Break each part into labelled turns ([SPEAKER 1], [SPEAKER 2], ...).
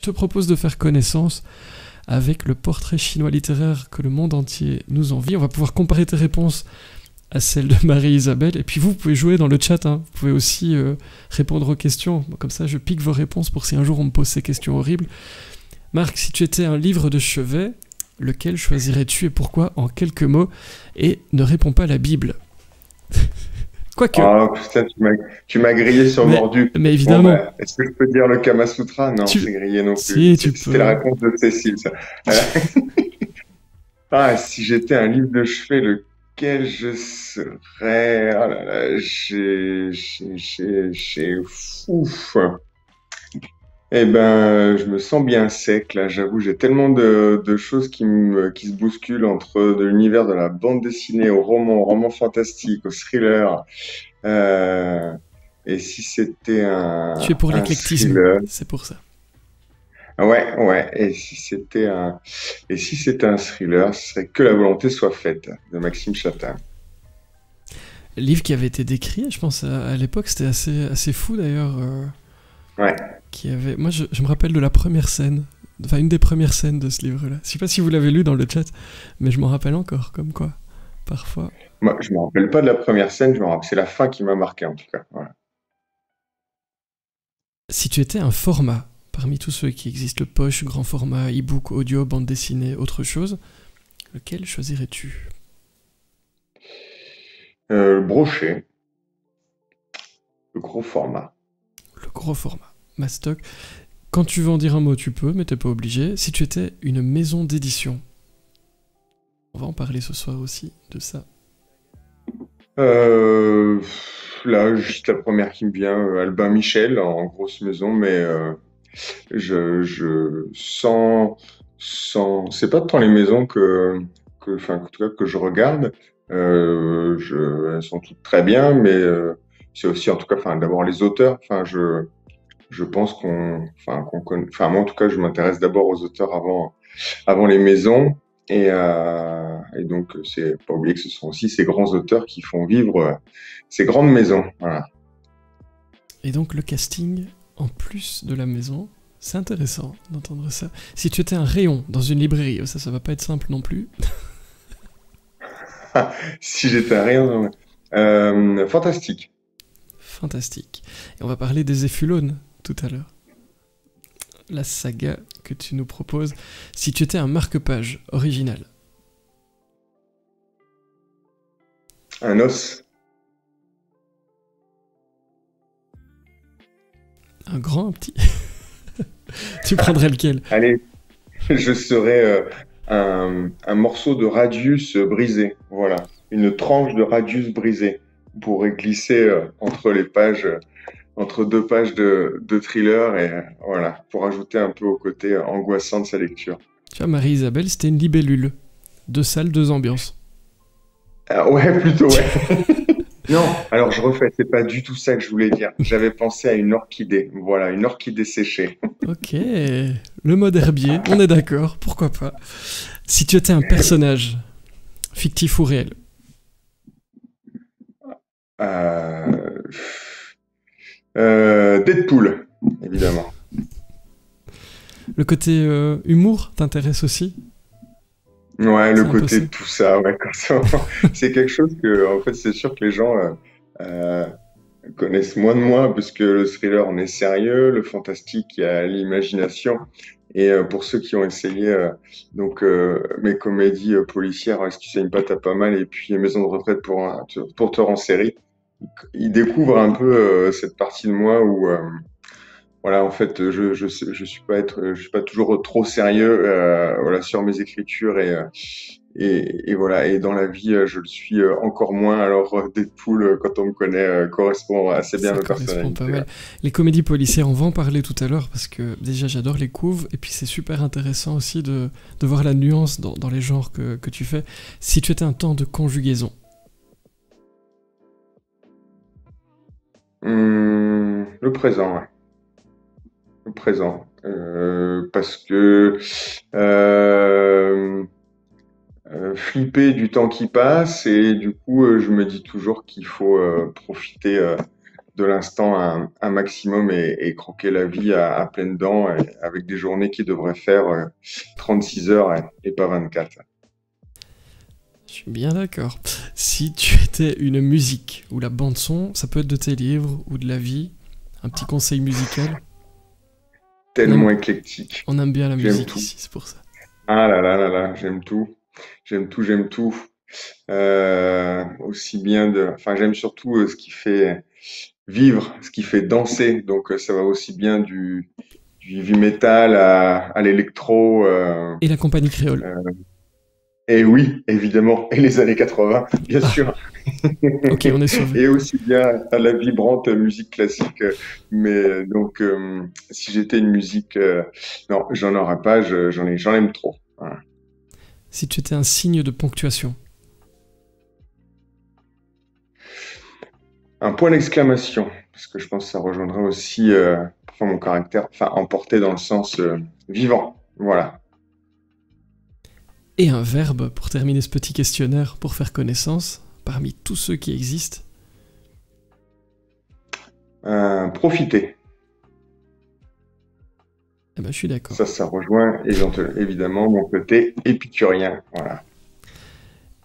[SPEAKER 1] te propose de faire connaissance avec le portrait chinois littéraire que le monde entier nous envie. On va pouvoir comparer tes réponses à celles de Marie-Isabelle. Et puis vous pouvez jouer dans le chat, hein. Vous pouvez aussi répondre aux questions. Comme ça, je pique vos réponses pour si un jour on me pose ces questions horribles. Marc, si tu étais un livre de chevet, lequel choisirais-tu et pourquoi en quelques mots? Et ne réponds pas la Bible. Quoique.
[SPEAKER 2] Oh putain, tu m'as grillé sur mordu.
[SPEAKER 1] Mais
[SPEAKER 2] Bon,
[SPEAKER 1] évidemment.
[SPEAKER 2] bah, est-ce que je peux dire le Kama Sutra? Non, c'est grillé non plus.
[SPEAKER 1] Si, tu
[SPEAKER 2] C'était la
[SPEAKER 1] peux.
[SPEAKER 2] réponse de Cécile, ça. Ah, si j'étais un livre de chevet, lequel je serais? Oh là là, ouf. Eh ben, je me sens bien sec là, j'avoue, j'ai tellement de choses qui se bousculent entre de l'univers de la bande dessinée au roman fantastique, au thriller. Euh, et si c'était
[SPEAKER 1] Tu es pour
[SPEAKER 2] un
[SPEAKER 1] l'éclectisme,
[SPEAKER 2] thriller,
[SPEAKER 1] c'est pour ça.
[SPEAKER 2] ouais, ouais. Et si c'était un thriller, ce serait Que la volonté soit faite de Maxime Chatham.
[SPEAKER 1] Livre qui avait été décrit, je pense à l'époque, c'était assez fou d'ailleurs.
[SPEAKER 2] Ouais.
[SPEAKER 1] Moi, je me rappelle de la première scène, enfin une des premières scènes de ce livre-là. Je sais pas si vous l'avez lu dans le chat, mais je m'en rappelle encore, comme quoi, parfois.
[SPEAKER 2] Moi, je me rappelle pas de la première scène, je me rappelle, c'est la fin qui m'a marqué en tout cas. Voilà.
[SPEAKER 1] Si tu étais un format, parmi tous ceux qui existent, le poche, grand format, e-book, audio, bande dessinée, autre chose, lequel choisirais-tu?
[SPEAKER 2] Le brochet, le gros format.
[SPEAKER 1] Le gros format. Mastoc. Quand tu veux en dire un mot, tu peux, mais t'es pas obligé. Si tu étais une maison d'édition, on va en parler ce soir aussi de ça.
[SPEAKER 2] Euh, Là, juste la première qui me vient, Albin Michel, en grosse maison, mais je c'est pas tant les maisons enfin, en tout cas, que je regarde. Elles sont toutes très bien, mais c'est aussi, en tout cas, enfin, d'abord les auteurs. Enfin, je pense qu'on connaît. Enfin, moi, en tout cas, je m'intéresse d'abord aux auteurs avant les maisons. Et donc, c'est pas oublier que ce sont aussi ces grands auteurs qui font vivre ces grandes maisons. Voilà.
[SPEAKER 1] Et donc le casting, en plus de la maison, c'est intéressant d'entendre ça. Si tu étais un rayon dans une librairie, ça va pas être simple non plus.
[SPEAKER 2] Si j'étais un rien, fantastique.
[SPEAKER 1] Fantastique. Et on va parler des Ephulones tout à l'heure. La saga que tu nous proposes. Si tu étais un marque-page original.
[SPEAKER 2] Un os.
[SPEAKER 1] Un grand, un petit. Tu prendrais lequel?
[SPEAKER 2] Allez, je serais un morceau de radius brisé. Voilà, une tranche de radius brisé pour glisser entre les pages, entre deux pages de thriller et voilà, pour ajouter un peu au côté angoissant de sa lecture.
[SPEAKER 1] Tu vois, Marie-Isabelle, c'était une libellule. 2 salles, 2 ambiances.
[SPEAKER 2] Ah, ouais, plutôt, ouais. Non, alors je refais, c'est pas du tout ça que je voulais dire. J'avais pensé à une orchidée. Voilà, une orchidée séchée.
[SPEAKER 1] Ok, le mode herbier, on est d'accord, pourquoi pas. Si tu étais un personnage, fictif ou réel.
[SPEAKER 2] Euh, Deadpool, évidemment.
[SPEAKER 1] Le côté humour t'intéresse aussi?
[SPEAKER 2] Ouais,
[SPEAKER 1] C'est
[SPEAKER 2] le
[SPEAKER 1] un peu
[SPEAKER 2] côté
[SPEAKER 1] ça.
[SPEAKER 2] de tout ça, ouais, c'est quelque chose que, en fait, c'est sûr que les gens euh, connaissent moins de moi, parce que le thriller, on est sérieux, le fantastique, il y a l'imagination. Et pour ceux qui ont essayé mes comédies policières, Si tu saignes pas, t'as pas mal, et puis Maison de retraite pour tueur en série, ils découvrent un peu cette partie de moi où voilà, en fait, je suis pas toujours trop sérieux, voilà, sur mes écritures et voilà. Et dans la vie, je le suis encore moins. Alors, Deadpool, quand on me connaît, correspond assez bien à
[SPEAKER 1] Ça
[SPEAKER 2] ma
[SPEAKER 1] correspond pas
[SPEAKER 2] personnalité.
[SPEAKER 1] mal. Les comédies policières, on va en parler tout à l'heure parce que déjà j'adore les couves et puis c'est super intéressant aussi de voir la nuance dans les genres que tu fais. Si tu étais un temps de conjugaison,
[SPEAKER 2] Le présent, ouais. Le présent. Parce que euh, flipper du temps qui passe et du coup, je me dis toujours qu'il faut profiter de l'instant un maximum et croquer la vie à pleines dents avec des journées qui devraient faire 36 heures et pas 24.
[SPEAKER 1] Je suis bien d'accord. Si tu étais une musique ou la bande son, ça peut être de tes livres ou de la vie, un petit conseil musical.
[SPEAKER 2] Tellement éclectique.
[SPEAKER 1] On aime bien la
[SPEAKER 2] J'aime
[SPEAKER 1] musique
[SPEAKER 2] tout.
[SPEAKER 1] ici, c'est pour ça.
[SPEAKER 2] Ah là là là là, j'aime tout. J'aime tout, j'aime tout. Aussi bien enfin, j'aime surtout ce qui fait vivre, ce qui fait danser. Donc, ça va aussi bien du heavy metal à l'électro.
[SPEAKER 1] Et la compagnie créole.
[SPEAKER 2] Euh, et oui, évidemment. Et les années 80, bien
[SPEAKER 1] Ah,
[SPEAKER 2] sûr.
[SPEAKER 1] ok, on est sauvé.
[SPEAKER 2] Et aussi bien à la vibrante musique classique. Mais donc, si j'étais une musique, non, j'en aurais pas. J'en aime trop. Voilà.
[SPEAKER 1] Si tu étais un signe de ponctuation.
[SPEAKER 2] Un point d'exclamation, parce que je pense que ça rejoindrait aussi enfin, mon caractère, enfin emporté dans le sens vivant. Voilà.
[SPEAKER 1] Et un verbe pour terminer ce petit questionnaire pour faire connaissance parmi tous ceux qui existent.
[SPEAKER 2] Profiter.
[SPEAKER 1] Eh ben, je suis d'accord.
[SPEAKER 2] Ça rejoint évidemment mon côté épicurien. Voilà.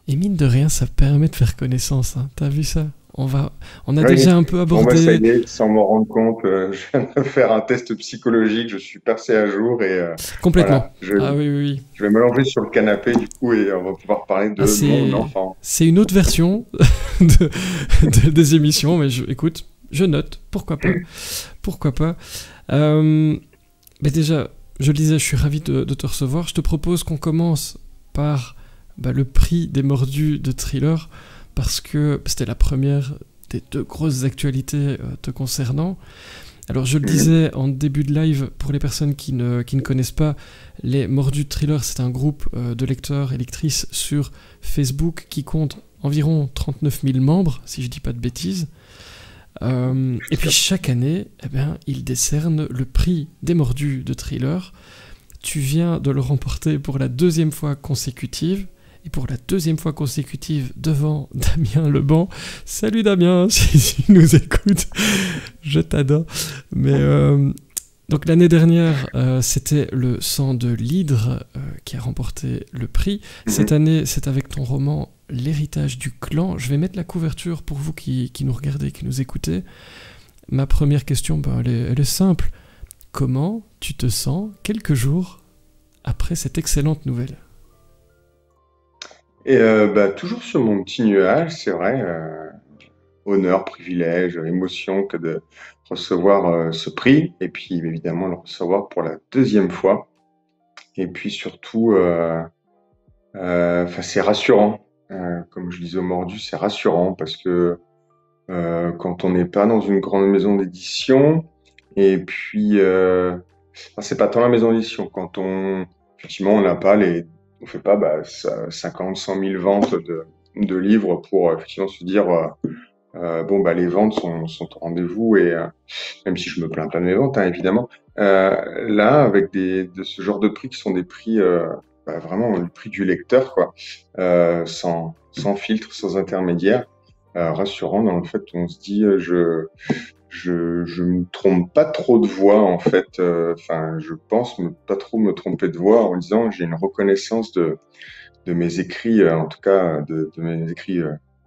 [SPEAKER 1] Et mine de rien, ça permet de faire connaissance. Hein. T'as vu ça? On a
[SPEAKER 2] Oui.
[SPEAKER 1] déjà un peu
[SPEAKER 2] Bon, bah, ça
[SPEAKER 1] abordé
[SPEAKER 2] y est, sans m'en rendre compte, je viens de faire un test psychologique, je suis passé à jour et
[SPEAKER 1] complètement.
[SPEAKER 2] voilà,
[SPEAKER 1] Ah oui, oui, oui.
[SPEAKER 2] je vais me longer sur le canapé du coup et on va pouvoir parler de mon enfant.
[SPEAKER 1] C'est une autre version des émissions, mais écoute, je note. Pourquoi pas? Pourquoi pas? Mais déjà, je le disais, je suis ravi de te recevoir. Je te propose qu'on commence par le prix des mordus de Thriller, parce que c'était la première des deux grosses actualités te concernant. Alors je le disais en début de live, pour les personnes qui ne connaissent pas, les Mordus de Thriller, c'est un groupe de lecteurs et lectrices sur Facebook qui compte environ 39 000 membres, si je dis pas de bêtises. Et puis chaque année, eh bien, ils décernent le prix des Mordus de Thriller. Tu viens de le remporter pour la deuxième fois consécutive. Et pour la deuxième fois consécutive devant Damien Leban. Salut Damien, si tu nous écoutes, je t'adore. Mais donc l'année dernière, c'était le sang de l'hydre qui a remporté le prix. Cette année, c'est avec ton roman L'héritage du clan. Je vais mettre la couverture pour vous qui nous regardez, qui nous écoutez. Ma première question, elle est simple. Comment tu te sens quelques jours après cette excellente nouvelle ?
[SPEAKER 2] Et toujours sur mon petit nuage, c'est vrai, honneur, privilège, émotion que de recevoir ce prix, et puis évidemment le recevoir pour la deuxième fois. Et puis surtout, c'est rassurant. Comme je disais au Mordu, c'est rassurant parce que quand on n'est pas dans une grande maison d'édition, et puis c'est pas tant la maison d'édition, quand effectivement on n'a pas on fait pas 50, 100 000 ventes de livres pour effectivement se dire les ventes sont au rendez-vous et même si je me plains pas de mes ventes évidemment là avec de ce genre de prix qui sont des prix vraiment le prix du lecteur quoi sans filtre, sans intermédiaire, rassurant dans le fait où on se dit je me trompe pas trop de voix en fait. Je pense pas trop me tromper de voix en disant j'ai une reconnaissance de mes écrits, en tout cas de mes écrits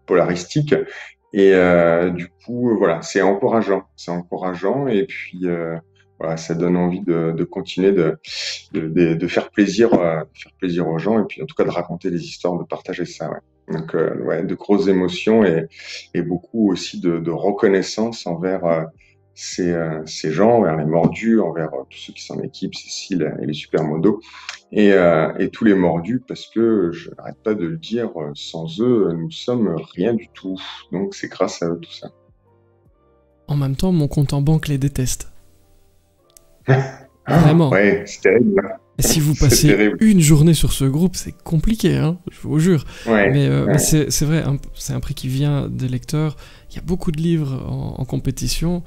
[SPEAKER 2] polaristiques. Et du coup, voilà, c'est encourageant. C'est encourageant et puis voilà, ça donne envie de continuer de faire plaisir aux gens et puis en tout cas de raconter des histoires, de partager ça. Ouais. Donc de grosses émotions et beaucoup aussi de reconnaissance envers ces gens, envers les mordus, envers tous ceux qui sont en équipe, Cécile et les Supermodos et tous les mordus parce que je n'arrête pas de le dire, sans eux nous sommes rien du tout. Donc c'est grâce à eux tout ça.
[SPEAKER 1] En même temps, mon compte en banque les déteste. Vraiment.
[SPEAKER 2] Ouais, c'est terrible.
[SPEAKER 1] Et si vous passez une journée sur ce groupe, c'est compliqué, hein, je vous jure.
[SPEAKER 2] Ouais,
[SPEAKER 1] mais c'est vrai, c'est un prix qui vient des lecteurs. Il y a beaucoup de livres en compétition.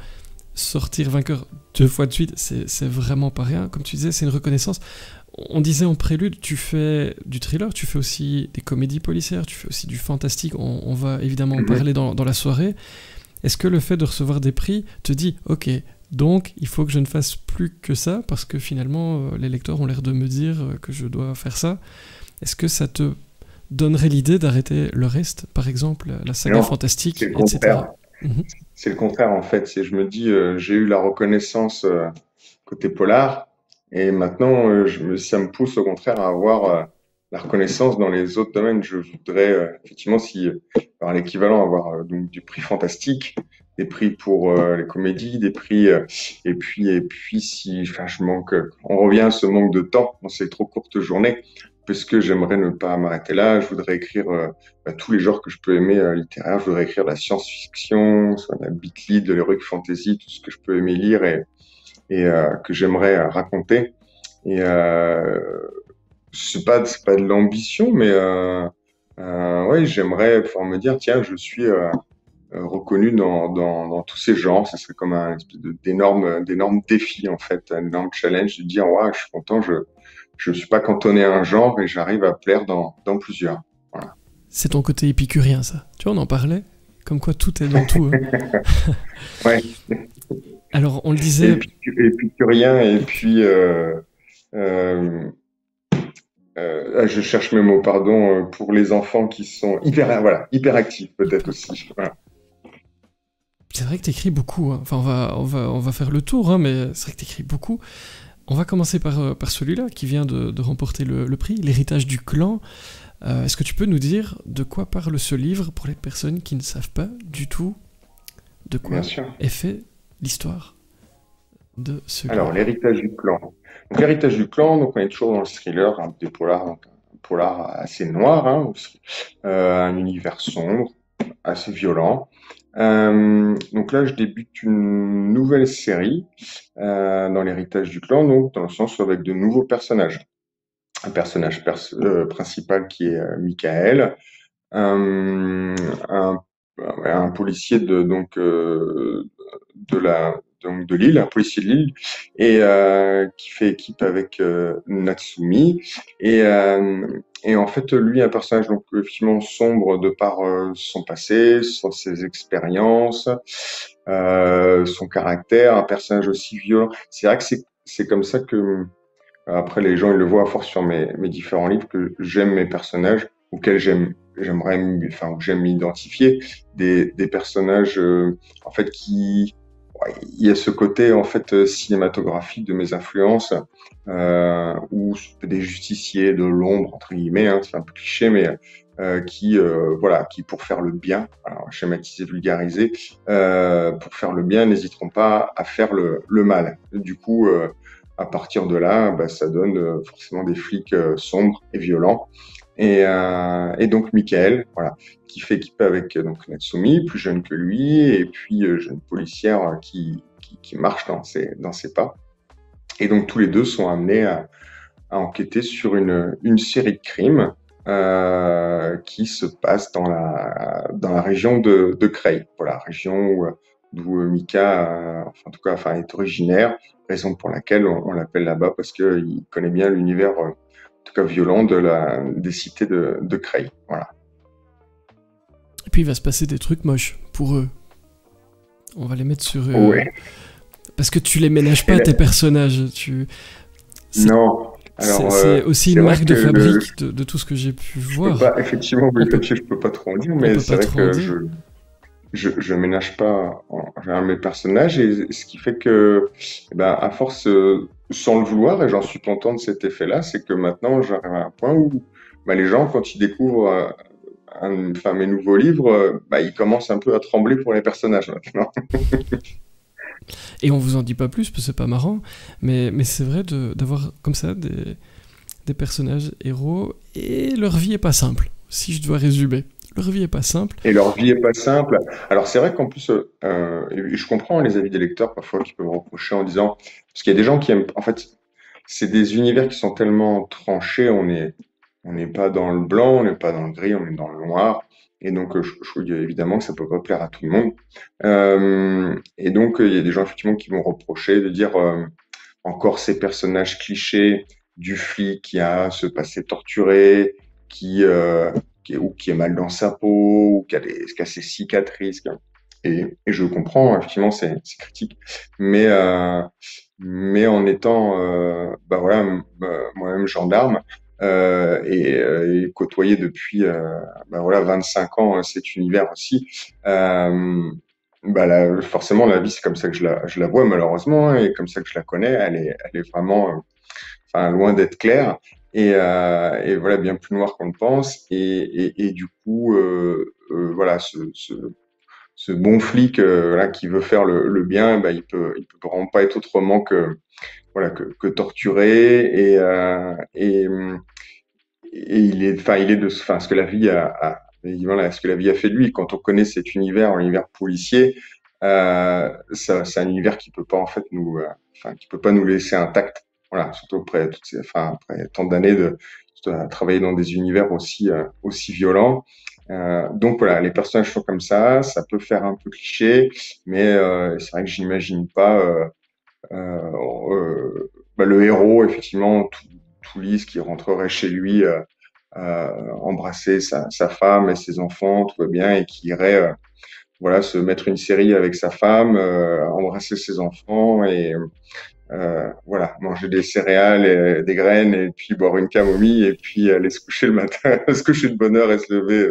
[SPEAKER 1] Sortir vainqueur 2 fois de suite, c'est vraiment pas rien. Comme tu disais, c'est une reconnaissance. On disait en prélude, tu fais du thriller, tu fais aussi des comédies policières, tu fais aussi du fantastique. On va évidemment en parler dans la soirée. Est-ce que le fait de recevoir des prix te dit, ok, donc il faut que je ne fasse plus que ça, parce que finalement les lecteurs ont l'air de me dire que je dois faire ça. Est-ce que ça te donnerait l'idée d'arrêter le reste, par exemple, la saga
[SPEAKER 2] Non,
[SPEAKER 1] fantastique,
[SPEAKER 2] c'est le
[SPEAKER 1] etc.
[SPEAKER 2] contraire. C'est le contraire en fait. Je me dis, j'ai eu la reconnaissance côté polar, et maintenant, ça me pousse au contraire à avoir la reconnaissance dans les autres domaines. Je voudrais effectivement, si par l'équivalent, avoir donc du prix fantastique, des prix pour les comédies, des prix, et puis si, enfin, on revient à ce manque de temps dans ces trop courtes journées, parce que j'aimerais ne pas m'arrêter là. Je voudrais écrire tous les genres que je peux aimer littéraires. Je voudrais écrire de la science-fiction, soit de la beat lead, de l'heroic fantasy, tout ce que je peux aimer lire et que j'aimerais raconter. Et c'est pas de l'ambition, mais ouais, j'aimerais pouvoir me dire, tiens, je suis reconnu dans tous ces genres. Ça serait comme un espèce d'énorme défi, en fait, un énorme challenge de dire, ouais, je suis content, je suis pas cantonné à un genre et j'arrive à plaire dans plusieurs. Voilà.
[SPEAKER 1] C'est ton côté épicurien, ça. Tu vois, on en parlait, comme quoi tout est dans tout.
[SPEAKER 2] Ouais.
[SPEAKER 1] Alors, on le disait...
[SPEAKER 2] Épicurien, et puis je cherche mes mots, pardon, pour les enfants qui sont hyperactifs peut-être aussi. Voilà.
[SPEAKER 1] C'est vrai que t'écris beaucoup. Hein. Enfin, on va faire le tour, hein, mais c'est vrai que t'écris beaucoup. On va commencer par celui-là qui vient de remporter le prix, L'héritage du clan. Est-ce que tu peux nous dire de quoi parle ce livre pour les personnes qui ne savent pas du tout de quoi est fait l'histoire de ce livre?
[SPEAKER 2] Alors, l'héritage du clan. Donc, l'héritage du clan, donc on est toujours dans le thriller, hein, des polars, donc un polar assez noir, hein, un univers sombre, assez violent. Donc là, je débute une nouvelle série dans l'héritage du clan, donc dans le sens avec de nouveaux personnages. Un personnage principal qui est Michael, un, un policier de Lille, un policier de Lille, et qui fait équipe avec Natsumi, et en fait lui un personnage donc effectivement sombre de par son passé, ses expériences, son caractère, un personnage aussi violent. C'est vrai que c'est comme ça que après les gens ils le voient à force sur mes différents livres, que j'aime mes personnages auxquels enfin où j'aime m'identifier, des personnages en fait il y a ce côté en fait cinématographique de mes influences, où des justiciers de l'ombre entre guillemets, hein, c'est un peu cliché, mais qui pour faire le bien, alors schématisé, vulgarisé, pour faire le bien, n'hésiteront pas à faire le mal. Du coup, à partir de là, ça donne forcément des flics sombres et violents. Et donc Michael, voilà, qui fait équipe avec donc Natsumi, plus jeune que lui, et puis jeune policière qui marche dans ses pas. Et donc tous les deux sont amenés à enquêter sur une série de crimes qui se passe dans la région de Creil, voilà, région d'où Mika, en tout cas, est originaire, raison pour laquelle on l'appelle là-bas, parce qu'il connaît bien l'univers en tout cas violent des cités de Creil. Voilà.
[SPEAKER 1] Et puis il va se passer des trucs moches pour eux. On va les mettre sur...
[SPEAKER 2] Ouais.
[SPEAKER 1] Parce que tu les ménages pas, tes personnages.
[SPEAKER 2] Non. Alors,
[SPEAKER 1] c'est aussi une marque de fabrique de tout ce que j'ai pu voir.
[SPEAKER 2] Effectivement, vu le papier, je peux pas trop en dire, mais c'est vrai que je ménage pas mes personnages, et ce qui fait que, à force, sans le vouloir, et j'en suis content de cet effet-là, c'est que maintenant j'arrive à un point où les gens, quand ils découvrent mes nouveaux livres, ils commencent un peu à trembler pour les personnages maintenant.
[SPEAKER 1] Et on vous en dit pas plus, parce que c'est pas marrant, mais c'est vrai d'avoir comme ça des personnages héros, et leur vie est pas simple, si je dois résumer. Leur vie est pas simple.
[SPEAKER 2] Et leur vie est pas simple. Alors c'est vrai qu'en plus, je comprends les avis des lecteurs parfois qui peuvent reprocher en disant, parce qu'il y a des gens qui aiment, en fait, c'est des univers qui sont tellement tranchés, on n'est pas dans le blanc, on n'est pas dans le gris, on est dans le noir. Et donc, je trouve évidemment que ça peut pas plaire à tout le monde. Et donc, il y a des gens effectivement qui vont reprocher de dire encore ces personnages clichés du flic qui a ce passé torturé, qui est mal dans sa peau, ou qui a ses cicatrices. Et je comprends, effectivement, ces critiques. Mais, mais en étant, bah voilà, moi-même gendarme, et côtoyer depuis, bah voilà, 25 ans cet univers aussi, bah forcément, la vie, c'est comme ça que je la vois, malheureusement, hein, et comme ça que je la connais. Elle est vraiment, enfin, loin d'être claire. Et voilà, bien plus noire qu'on le pense. Et du coup, voilà, ce bon flic voilà, qui veut faire le bien, bah, il peut vraiment pas être autrement que voilà que torturé et il est de enfin ce que la vie et voilà, ce que la vie a fait de lui. Quand on connaît cet univers, l'univers policier, ça, c'est un univers qui peut pas en fait enfin qui peut pas nous laisser intact. Voilà, surtout après tant d'années de travailler dans des univers aussi violents. Donc voilà, les personnages sont comme ça peut faire un peu cliché, mais c'est vrai que j'imagine pas bah, le héros, effectivement, tout lisse, qui rentrerait chez lui, embrasser sa femme et ses enfants, tout va bien, et qui irait voilà, se mettre une série avec sa femme, embrasser ses enfants et voilà, manger des céréales et des graines et puis boire une camomille et puis aller se coucher le matin, se coucher de bonne heure et se lever,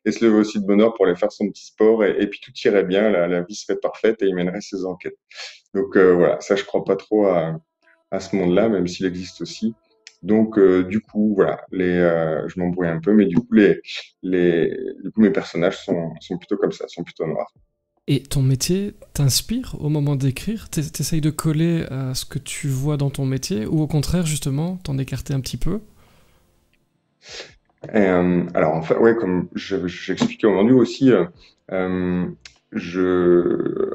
[SPEAKER 2] et se lever aussi de bonne heure pour aller faire son petit sport et puis tout irait bien, la vie serait parfaite et il mènerait ses enquêtes. Donc voilà, ça je crois pas trop à ce monde-là, même s'il existe aussi. Donc du coup voilà, je m'embrouille un peu, mais du coup du coup mes personnages sont plutôt comme ça, sont plutôt noirs.
[SPEAKER 1] Et ton métier t'inspire au moment d'écrire? T'essayes de coller à ce que tu vois dans ton métier ou au contraire, justement, t'en écarter un petit peu?
[SPEAKER 2] Alors en fait, ouais, comme j'expliquais aujourd'hui aussi, euh,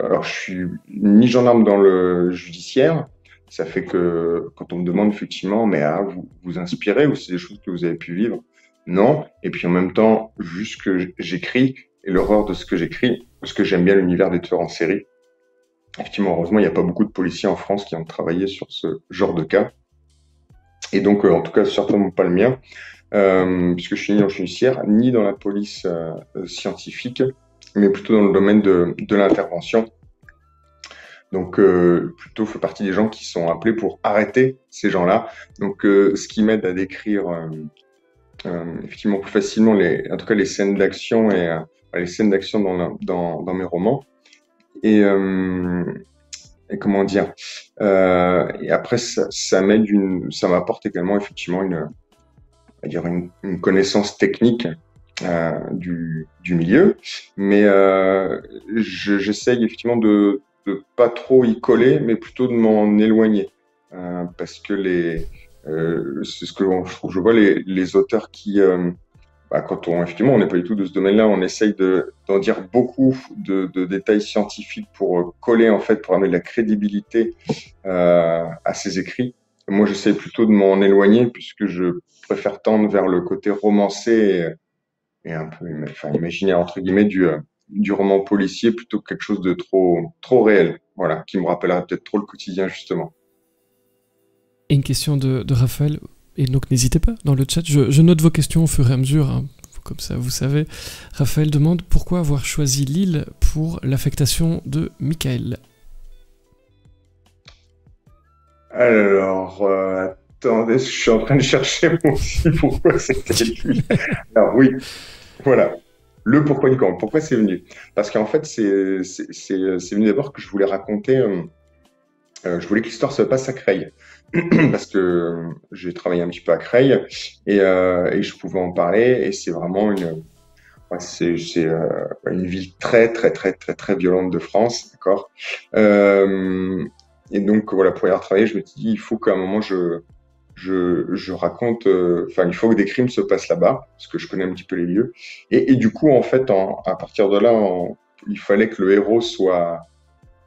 [SPEAKER 2] alors je suis ni gendarme dans le judiciaire. Ça fait que quand on me demande effectivement, mais vous vous inspirez ou c'est des choses que vous avez pu vivre? Non. Et puis en même temps, juste que j'écris et l'horreur de ce que j'écris, parce que j'aime bien l'univers des tueurs en série. Effectivement, heureusement, il n'y a pas beaucoup de policiers en France qui ont travaillé sur ce genre de cas. Et donc, en tout cas, certainement pas le mien, puisque je suis ni en judiciaire, ni dans la police scientifique, mais plutôt dans le domaine de l'intervention. Donc, plutôt fait partie des gens qui sont appelés pour arrêter ces gens-là. Donc, ce qui m'aide à décrire effectivement plus facilement en tout cas les scènes d'action et les scènes d'action dans mes romans. Et, comment dire, et après ça m'apporte également effectivement on va dire une connaissance technique du milieu, mais j'essaye effectivement de pas trop y coller, mais plutôt de m'en éloigner, parce que c'est ce que je vois les auteurs qui bah, effectivement, on n'est pas du tout de ce domaine-là, on essaye d'en dire beaucoup de détails scientifiques pour coller, en fait, pour amener de la crédibilité à ses écrits. Et moi, j'essaie plutôt de m'en éloigner puisque je préfère tendre vers le côté romancé et un peu, enfin, imaginaire, entre guillemets, du roman policier plutôt que quelque chose de trop réel, voilà, qui me rappellera peut-être trop le quotidien, justement.
[SPEAKER 1] Et une question de Raphaël, et donc n'hésitez pas dans le chat, je note vos questions au fur et à mesure, hein, comme ça vous savez. Raphaël demande pourquoi avoir choisi Lille pour l'affectation de Michael.
[SPEAKER 2] Alors, attendez, je suis en train de chercher moi aussi pourquoi c'était lui. Alors oui, voilà. Le pourquoi du comment. Pourquoi c'est venu? Parce qu'en fait, c'est venu d'abord que je voulais raconter, je voulais que l'histoire se passe à Creil. Parce que j'ai travaillé un petit peu à Creil et je pouvais en parler et c'est vraiment ouais, une ville très, très, très, très, très violente de France, d'accord? Euh, et donc, voilà, pour y avoir travaillé, je me suis dit, il faut qu'à un moment, je raconte, enfin, il faut que des crimes se passent là-bas, parce que je connais un petit peu les lieux. Et du coup, en fait, à partir de là, il fallait que le héros soit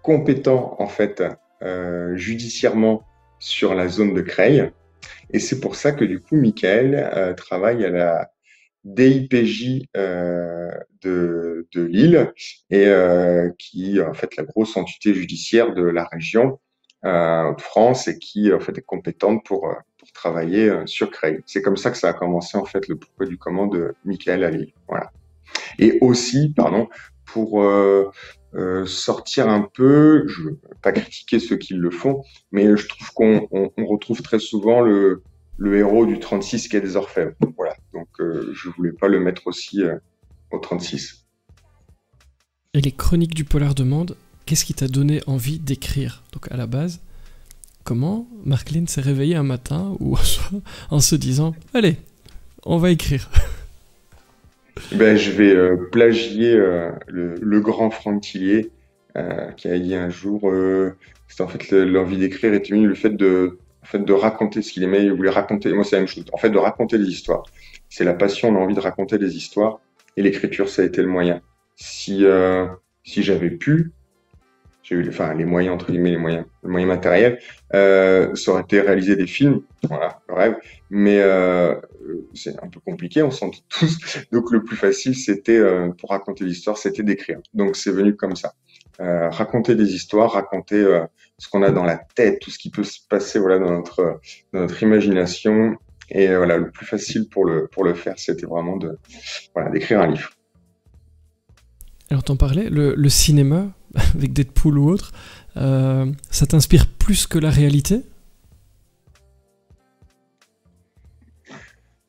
[SPEAKER 2] compétent, en fait, judiciairement sur la zone de Creil. Et c'est pour ça que, du coup, Michael travaille à la DIPJ de Lille et qui est en fait la grosse entité judiciaire de la région de France et qui en fait est compétente pour travailler sur Creil. C'est comme ça que ça a commencé en fait le pourquoi du comment de Michael à Lille. Voilà. Et aussi, pardon, pour sortir un peu, je ne veux pas critiquer ceux qui le font, mais je trouve qu'on retrouve très souvent le héros du 36 qui est des orfèvres. Voilà, donc je voulais pas le mettre aussi au 36.
[SPEAKER 1] Et les chroniques du Polar de Mende, qu'est-ce qui t'a donné envie d'écrire? Donc à la base, comment Mark-Lynn s'est réveillé un matin ou un soir en se disant « Allez, on va écrire ».
[SPEAKER 2] Ben, je vais plagier le grand Franck Tillier qui a dit un jour, c'était en fait l'envie d'écrire était venue le fait de raconter ce qu'il aimait, il voulait raconter, moi c'est la même chose, en fait de raconter des histoires. C'est la passion, on a envie de raconter des histoires, et l'écriture ça a été le moyen. Si j'avais pu, j'ai eu les moyens entre guillemets, les moyens matériels, ça aurait été réaliser des films, voilà, le rêve, mais c'est un peu compliqué, on s'en doute tous, donc le plus facile c'était, pour raconter l'histoire, c'était d'écrire. Donc c'est venu comme ça. Raconter des histoires, raconter ce qu'on a dans la tête, tout ce qui peut se passer voilà, dans notre imagination. Et voilà, le plus facile pour le faire, c'était vraiment d'écrire un livre.
[SPEAKER 1] Alors t'en parlais, le cinéma, avec Deadpool ou autre, ça t'inspire plus que la réalité?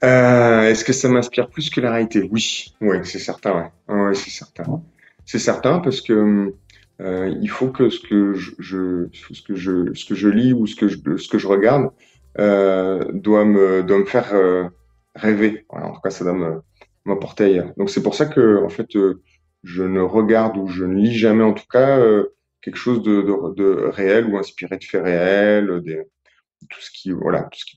[SPEAKER 2] Est-ce que ça m'inspire plus que la réalité? Oui, ouais, c'est certain, ouais. Ouais, c'est certain. C'est certain parce que il faut que ce que je lis ou ce que je regarde doit me faire rêver. Voilà, en tout cas, ça doit m'emporter ailleurs. Donc c'est pour ça que en fait, je ne regarde ou je ne lis jamais, en tout cas, quelque chose de réel ou inspiré de faits réels, tout ce qui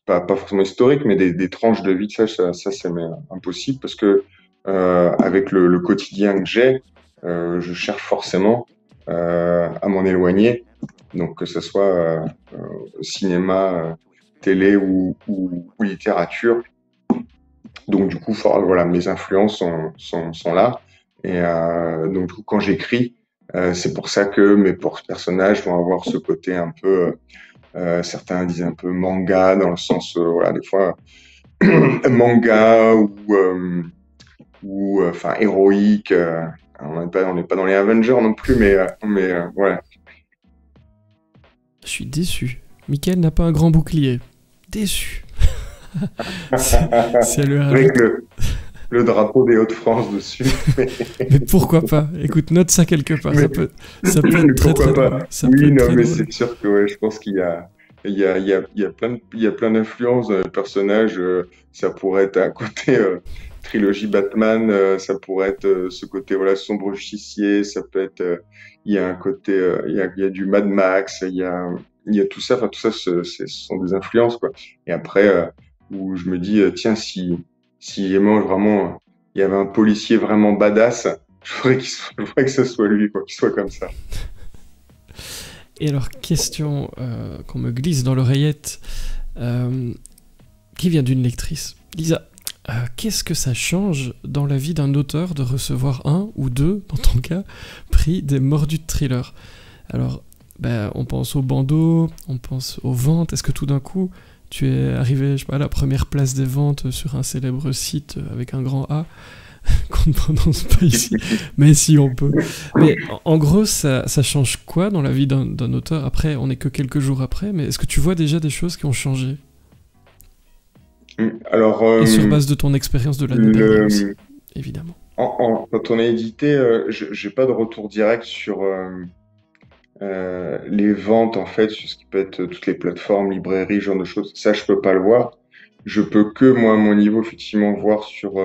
[SPEAKER 2] pas forcément historique, mais des tranches de vie, ça c'est impossible parce que avec le quotidien que j'ai, je cherche forcément à m'en éloigner. Donc que ce soit cinéma, télé ou littérature. Donc du coup, voilà, mes influences sont là. Et donc du coup, quand j'écris, c'est pour ça que mes personnages vont avoir ce côté un peu certains disent un peu manga dans le sens voilà des fois manga ou enfin héroïque. On n'est pas dans les Avengers non plus, mais voilà.
[SPEAKER 1] Je suis déçu. Michael n'a pas un grand bouclier. Déçu. C'est
[SPEAKER 2] Avec le drapeau des Hauts-de-France dessus.
[SPEAKER 1] Mais pourquoi pas? Écoute, note ça quelque part.
[SPEAKER 2] Mais,
[SPEAKER 1] ça peut être très très drôle.
[SPEAKER 2] Oui, non, mais c'est sûr que ouais, je pense qu'il y a plein d'influences dans les personnages. Ça pourrait être un côté trilogie Batman, ça pourrait être ce côté voilà sombre justicier, ça peut être il y a un côté il y a du Mad Max, il y a tout ça. Enfin tout ça, ce sont des influences quoi. Et après où je me dis tiens si vraiment il y avait un policier vraiment badass, je voudrais que ce soit lui quoi, qu'il soit comme ça.
[SPEAKER 1] Et alors, question qu'on me glisse dans l'oreillette, qui vient d'une lectrice. Lisa, qu'est-ce que ça change dans la vie d'un auteur de recevoir un ou deux, dans ton cas, prix des Mordus de Thriller? Alors, on pense au bandeau, on pense aux ventes. Est-ce que tout d'un coup, tu es arrivé, je sais pas, à la première place des ventes sur un célèbre site avec un grand A qu'on ne prononce pas ici, mais si on peut. Mais en gros, ça change quoi dans la vie d'un auteur? Après, on n'est que quelques jours après, mais est-ce que tu vois déjà des choses qui ont changé?
[SPEAKER 2] Alors,
[SPEAKER 1] et sur base de ton expérience de l'année dernière aussi, évidemment.
[SPEAKER 2] Quand on est édité, j'ai pas de retour direct sur les ventes, en fait, sur ce qui peut être toutes les plateformes, librairies, ce genre de choses. Ça, je peux pas le voir. Je peux que, moi, à mon niveau, effectivement, voir sur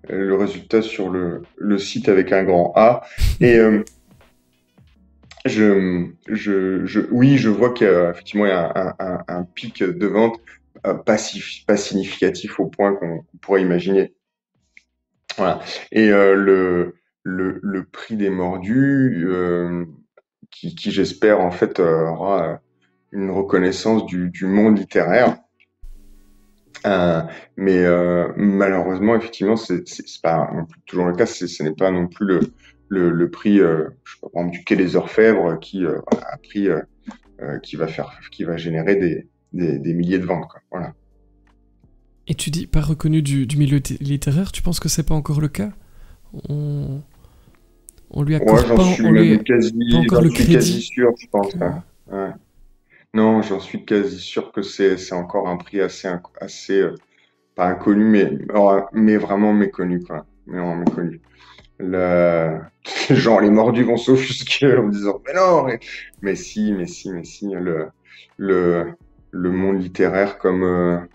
[SPEAKER 2] le résultat sur le site avec un grand A. Et oui, je vois qu'effectivement, il y a un pic de vente pas significatif au point qu'on pourrait imaginer. Voilà. Et le prix des mordus, qui j'espère, en fait, aura une reconnaissance du monde littéraire. Mais malheureusement, effectivement, c'est pas non plus toujours le cas. Ce n'est pas non plus le prix, je sais pas, par exemple, du Quai des Orfèvres qui a un prix qui va générer des milliers de ventes, quoi. Voilà.
[SPEAKER 1] Et tu dis pas reconnu du milieu littéraire, tu penses que c'est pas encore le cas? On lui
[SPEAKER 2] Ouais,
[SPEAKER 1] accorde pas, on lui pas encore
[SPEAKER 2] j'en
[SPEAKER 1] le
[SPEAKER 2] suis quasi
[SPEAKER 1] crédit.
[SPEAKER 2] sûr, je pense,
[SPEAKER 1] que-
[SPEAKER 2] hein. Ouais. Non, j'en suis quasi sûr que c'est encore un prix assez pas inconnu, mais vraiment méconnu, quoi. Mais vraiment méconnu. Le... Genre, les mordus vont s'offusquer en disant, mais non, mais si, le, le monde littéraire, comme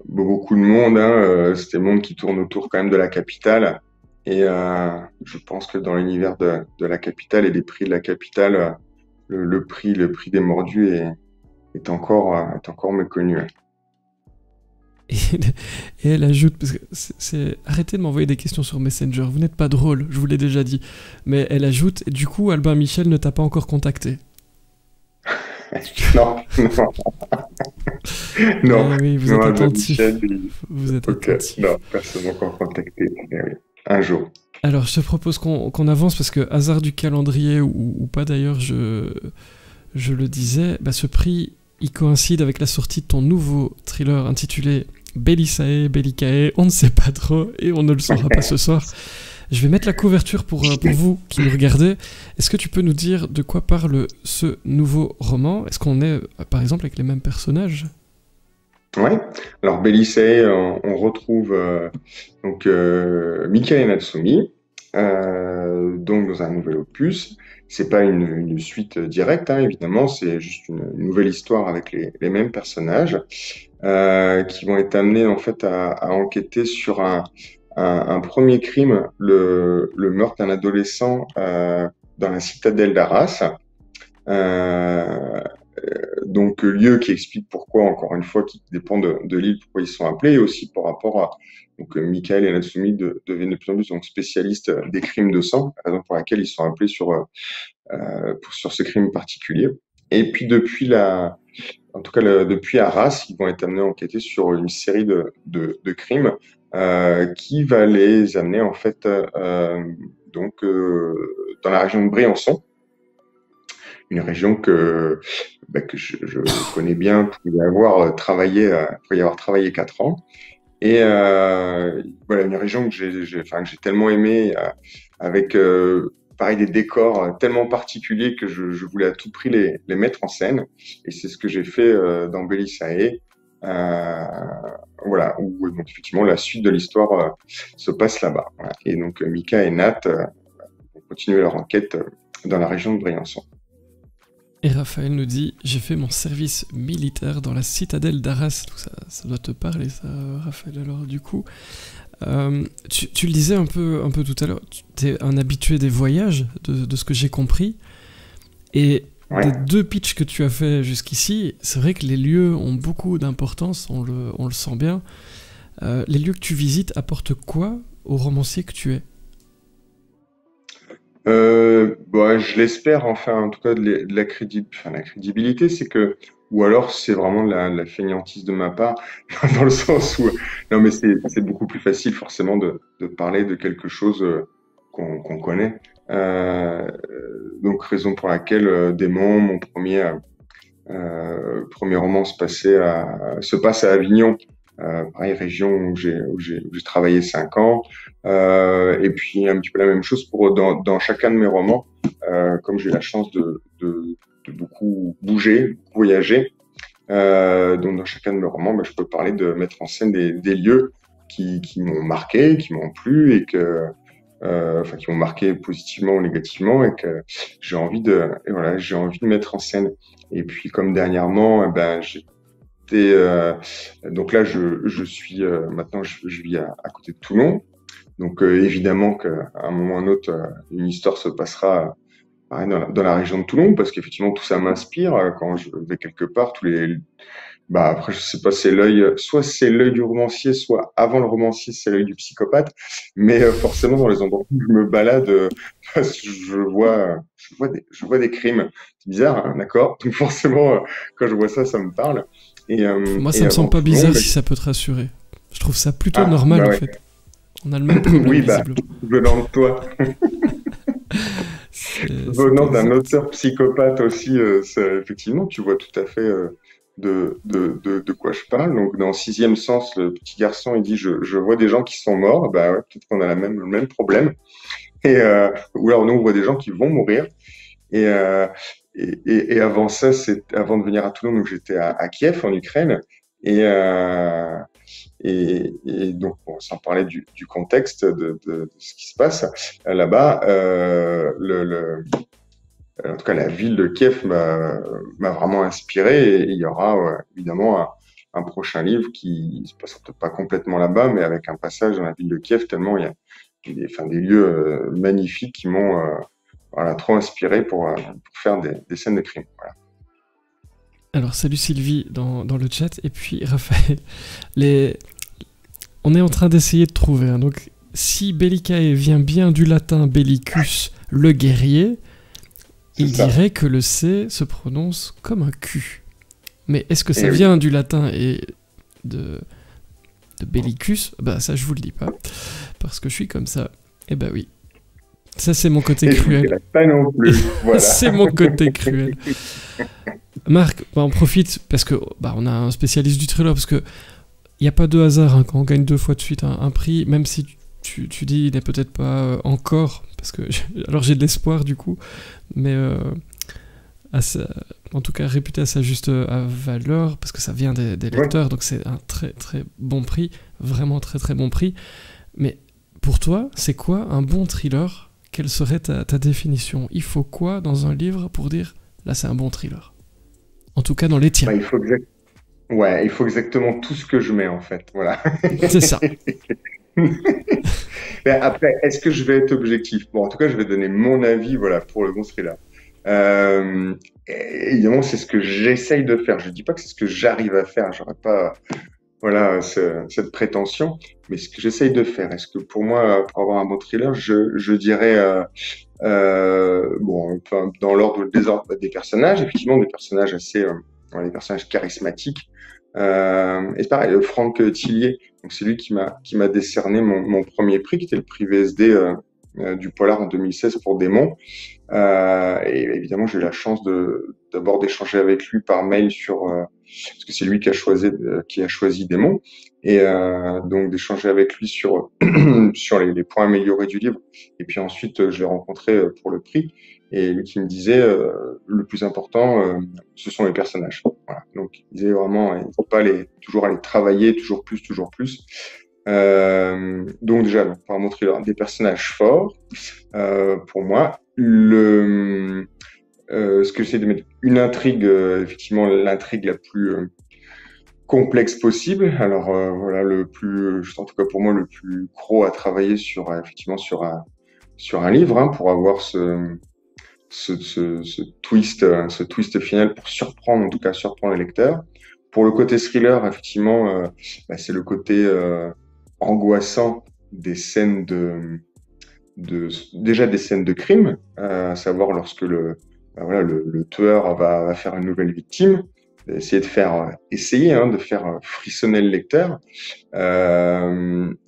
[SPEAKER 2] beaucoup de monde, hein, c'est des mondes qui tournent autour quand même de la capitale. Et je pense que dans l'univers de la capitale et des prix de la capitale, le prix des mordus est encore méconnu.
[SPEAKER 1] Et, et elle ajoute, parce que arrêtez de m'envoyer des questions sur Messenger, vous n'êtes pas drôle, je vous l'ai déjà dit. Mais elle ajoute, et du coup, Albin Michel ne t'a pas encore contacté.
[SPEAKER 2] Non, non, non,
[SPEAKER 1] Eh oui, vous êtes
[SPEAKER 2] non, Albin
[SPEAKER 1] attentif.
[SPEAKER 2] Michel,
[SPEAKER 1] Vous êtes
[SPEAKER 2] ok, non,
[SPEAKER 1] attentif.
[SPEAKER 2] personne m'a encore contacté. Mais oui, un jour.
[SPEAKER 1] Alors, je te propose qu'on avance parce que, hasard du calendrier ou pas d'ailleurs, je le disais, bah, ce prix, il coïncide avec la sortie de ton nouveau thriller intitulé Bellisae, Bellicae, on ne sait pas trop et on ne le saura pas ce soir. Je vais mettre la couverture pour vous qui nous regardez. Est-ce que tu peux nous dire de quoi parle ce nouveau roman? Est-ce qu'on est, par exemple, avec les mêmes personnages?
[SPEAKER 2] Ouais. Alors Belisay, on retrouve donc Mikae Natsumi, donc dans un nouvel opus. C'est pas une suite directe, hein, évidemment, c'est juste une nouvelle histoire avec les mêmes personnages qui vont être amenés en fait à enquêter sur un premier crime, le meurtre d'un adolescent dans la citadelle d'Arras. Euh, donc lieu qui explique pourquoi, encore une fois, qui dépend de l'île, pourquoi ils sont appelés, et aussi par rapport à donc Michael et Natsumi deviennent de plus en plus donc spécialistes des crimes de sang, raison pour laquelle ils sont appelés sur ce crime particulier. Et puis en tout cas depuis Arras, ils vont être amenés à enquêter sur une série de crimes qui va les amener en fait dans la région de Briançon, une région que je connais bien pour y avoir travaillé 4 ans. Et voilà, une région que enfin, que j'ai tellement aimée, avec pareil des décors tellement particuliers que je voulais à tout prix les mettre en scène. Et c'est ce que j'ai fait dans Belissae. Euh, voilà, où donc, effectivement la suite de l'histoire se passe là-bas. Voilà. Et donc Mika et Nat vont continuer leur enquête dans la région de Briançon.
[SPEAKER 1] Et Raphaël nous dit, j'ai fait mon service militaire dans la citadelle d'Arras. Donc ça doit te parler, ça, Raphaël. Alors du coup, tu le disais un peu tout à l'heure, tu es un habitué des voyages, de ce que j'ai compris. Et des
[SPEAKER 2] Ouais.
[SPEAKER 1] deux pitchs que tu as fait jusqu'ici, c'est vrai que les lieux ont beaucoup d'importance, on le sent bien. Les lieux que tu visites apportent quoi au romancier que tu es?
[SPEAKER 2] Bah, je l'espère, enfin, en tout cas, enfin, la crédibilité, ou alors c'est vraiment de la fainéantise de ma part, dans le sens où, non, mais c'est beaucoup plus facile, forcément, de parler de quelque chose qu'on connaît. Donc, raison pour laquelle Démon, mon premier roman se passe à Avignon, pareil, région où j'ai travaillé 5 ans. Et puis un petit peu la même chose dans chacun de mes romans, comme j'ai la chance de beaucoup bouger, beaucoup voyager. Donc dans chacun de mes romans, je peux parler de mettre en scène des lieux qui m'ont marqué, qui m'ont plu enfin qui m'ont marqué positivement ou négativement et que j'ai envie de mettre en scène. Et puis comme dernièrement, donc là je suis maintenant je vis à côté de Toulon. Donc évidemment qu'à un moment ou un autre, une histoire se passera pareil, dans la région de Toulon, parce qu'effectivement tout ça m'inspire quand je vais quelque part. Après je sais pas, soit c'est l'œil du romancier, soit avant le romancier c'est l'œil du psychopathe. Mais forcément dans les endroits où je me balade, je vois des crimes. C'est bizarre, hein, d'accord. Donc forcément quand je vois ça, ça me parle.
[SPEAKER 1] Moi,
[SPEAKER 2] Et
[SPEAKER 1] ça me
[SPEAKER 2] avant
[SPEAKER 1] semble pas
[SPEAKER 2] Toulon,
[SPEAKER 1] bizarre si ça peut te rassurer. Je trouve ça plutôt
[SPEAKER 2] ah
[SPEAKER 1] normal
[SPEAKER 2] bah
[SPEAKER 1] en
[SPEAKER 2] ouais,
[SPEAKER 1] fait. On a le même problème
[SPEAKER 2] oui
[SPEAKER 1] visiblement.
[SPEAKER 2] venant de toi.
[SPEAKER 1] C'est
[SPEAKER 2] Venant d'un
[SPEAKER 1] exact.
[SPEAKER 2] auteur psychopathe aussi, effectivement, tu vois tout à fait de quoi je parle. Donc, dans Sixième Sens, le petit garçon, il dit, je vois des gens qui sont morts. Bah ouais, peut-être qu'on a le même problème. ou alors nous on voit des gens qui vont mourir. Et, et avant ça, avant de venir à Toulon, donc j'étais à Kiev en Ukraine. Et, et donc, bon, sans parler du contexte de ce qui se passe là-bas, en tout cas, la ville de Kiev m'a vraiment inspiré. Et il y aura évidemment un prochain livre qui se passe peut-être pas complètement là-bas, mais avec un passage dans la ville de Kiev, tellement il y a des lieux magnifiques qui m'ont voilà, trop inspiré pour faire des scènes de crime. Voilà.
[SPEAKER 1] Alors, salut Sylvie dans le chat, et puis Raphaël. On est en train d'essayer de trouver. Hein. Donc, si Bellicae vient bien du latin bellicus, le guerrier, il dirait que le C se prononce comme un Q. Mais est-ce que ça vient du latin et de bellicus? Bah ça je vous le dis pas, parce que je suis comme ça. Eh bah oui. Ça c'est mon côté cruel.
[SPEAKER 2] Pas non plus. Voilà.
[SPEAKER 1] C'est mon côté cruel. Marc, bah, on profite parce que bah, on a un spécialiste du thriller, parce que il n'y a pas de hasard hein, quand on gagne 2 fois de suite un prix, même si tu dis il n'est peut-être pas encore, parce que alors j'ai de l'espoir du coup, mais en tout cas réputé à sa juste valeur, parce que ça vient des lecteurs, donc c'est un très très bon prix, vraiment très très bon prix. Mais pour toi, c'est quoi un bon thriller? Quelle serait ta définition? Il faut quoi dans un livre pour dire là c'est un bon thriller? En tout cas dans les tiens.
[SPEAKER 2] Bah, il faut exactement tout ce que je mets en fait, voilà.
[SPEAKER 1] C'est ça.
[SPEAKER 2] Mais après, est-ce que je vais être objectif? Bon, en tout cas, je vais donner mon avis, voilà, pour le bon thriller. Évidemment, c'est ce que j'essaye de faire. Je dis pas que c'est ce que j'arrive à faire. J'aurais pas, voilà, cette prétention. Mais ce que j'essaye de faire, est-ce que pour moi, pour avoir un bon thriller, je dirais, bon, dans l'ordre des personnages, effectivement, des personnages assez, des personnages charismatiques. Et c'est pareil, Franck Tillier, donc c'est lui qui m'a décerné mon premier prix, qui était le prix VSD du Polar en 2016 pour Démon. Et évidemment, j'ai eu la chance d'abord d'échanger avec lui par mail parce que c'est lui qui a choisi Démon, et donc d'échanger avec lui sur sur les points améliorés du livre. Et puis ensuite, je l'ai rencontré pour le prix, et lui qui me disait le plus important, ce sont les personnages. Voilà. Donc il disait vraiment, il ne faut pas toujours aller travailler, toujours plus, toujours plus. Donc déjà, par mon thriller, des personnages forts. Pour moi, ce que j'essaie de mettre, une intrigue, effectivement l'intrigue la plus complexe possible. Alors voilà, en tout cas pour moi, le plus gros à travailler effectivement sur un livre, hein, pour avoir ce twist final, pour surprendre, en tout cas surprendre le lecteur. Pour le côté thriller, effectivement, c'est le côté angoissant des scènes déjà des scènes de crime, à savoir lorsque le tueur va faire une nouvelle victime, essayer de faire frissonner le lecteur,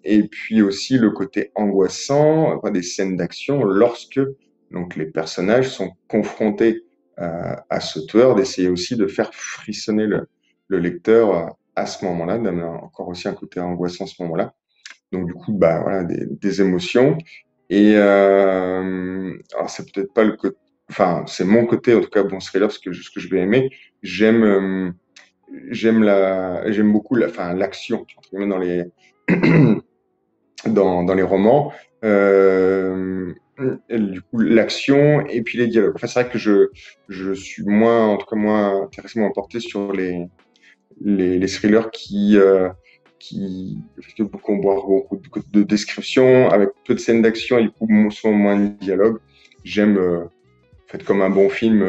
[SPEAKER 2] et puis aussi le côté angoissant des scènes d'action lorsque donc les personnages sont confrontés à ce tueur, d'essayer aussi de faire frissonner le lecteur à ce moment-là, d'amener encore aussi un côté angoissant à ce moment-là. Donc du coup, bah voilà, des émotions. Et alors c'est peut-être pas le côté, enfin c'est mon côté en tout cas bon thriller, ce que je vais aimer. J'aime beaucoup l'action entre guillemets dans les romans. Du coup l'action et puis les dialogues. Enfin c'est vrai que je suis moins intéressé, moins porté sur les thrillers qui ont beaucoup de descriptions, avec peu de scènes d'action et du coup souvent moins de dialogue. J'aime, comme un bon film,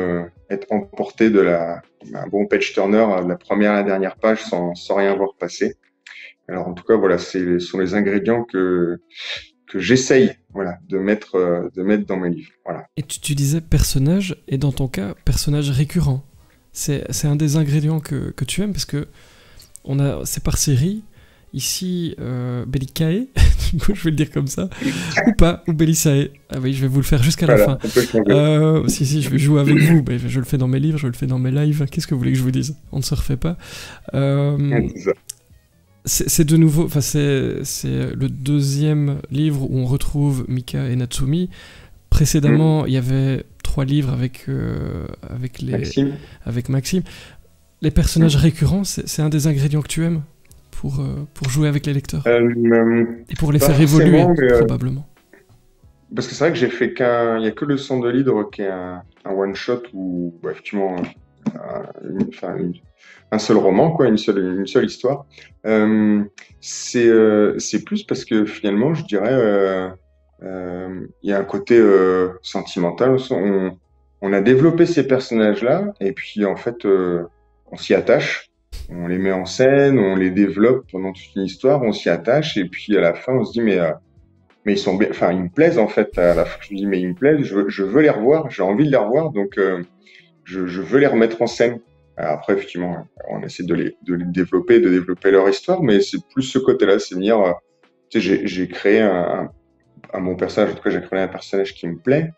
[SPEAKER 2] être emporté un bon page turner de la première à la dernière page sans rien voir passer. Alors en tout cas, voilà, ce sont les ingrédients que j'essaye, voilà, de mettre dans mes livres. Voilà.
[SPEAKER 1] Et tu disais personnage, et dans ton cas, personnage récurrent. C'est un des ingrédients que tu aimes, parce que c'est par série. Ici, Bellicae, je vais le dire comme ça, ou pas, ou Bellicae. Ah oui, je vais vous le faire jusqu'à la fin. Si, je vais jouer avec vous, mais je le fais dans mes livres, je le fais dans mes lives. Qu'est-ce que vous voulez que je vous dise? On ne se refait pas. C'est de nouveau, enfin c'est le deuxième livre où on retrouve Mika et Natsumi. Précédemment, il y avait 3 livres
[SPEAKER 2] Maxime.
[SPEAKER 1] avec Maxime. Les personnages récurrents, c'est un des ingrédients que tu aimes pour jouer avec les lecteurs et pour les
[SPEAKER 2] Pas
[SPEAKER 1] faire évoluer,
[SPEAKER 2] forcément, mais,
[SPEAKER 1] probablement.
[SPEAKER 2] parce que c'est vrai que j'ai fait il y a que le sang de l'hydre qui est un one-shot où, bah, effectivement, enfin, un seul roman, quoi, une seule histoire. C'est plus parce que finalement, je dirais, il y a un côté sentimental. On a développé ces personnages-là, et puis en fait, on s'y attache. On les met en scène, on les développe pendant toute une histoire, on s'y attache, et puis à la fin, on se dit, mais ils sont bien, enfin, ils me plaisent en fait. À la fin, je me dis, mais ils me plaisent, je veux les revoir, j'ai envie de les revoir, donc je veux les remettre en scène. Alors après, effectivement, on essaie de les développer, de développer leur histoire, mais c'est plus ce côté-là, c'est venir, tu sais, j'ai créé un bon personnage, en tout cas, j'ai créé un personnage qui me plaît,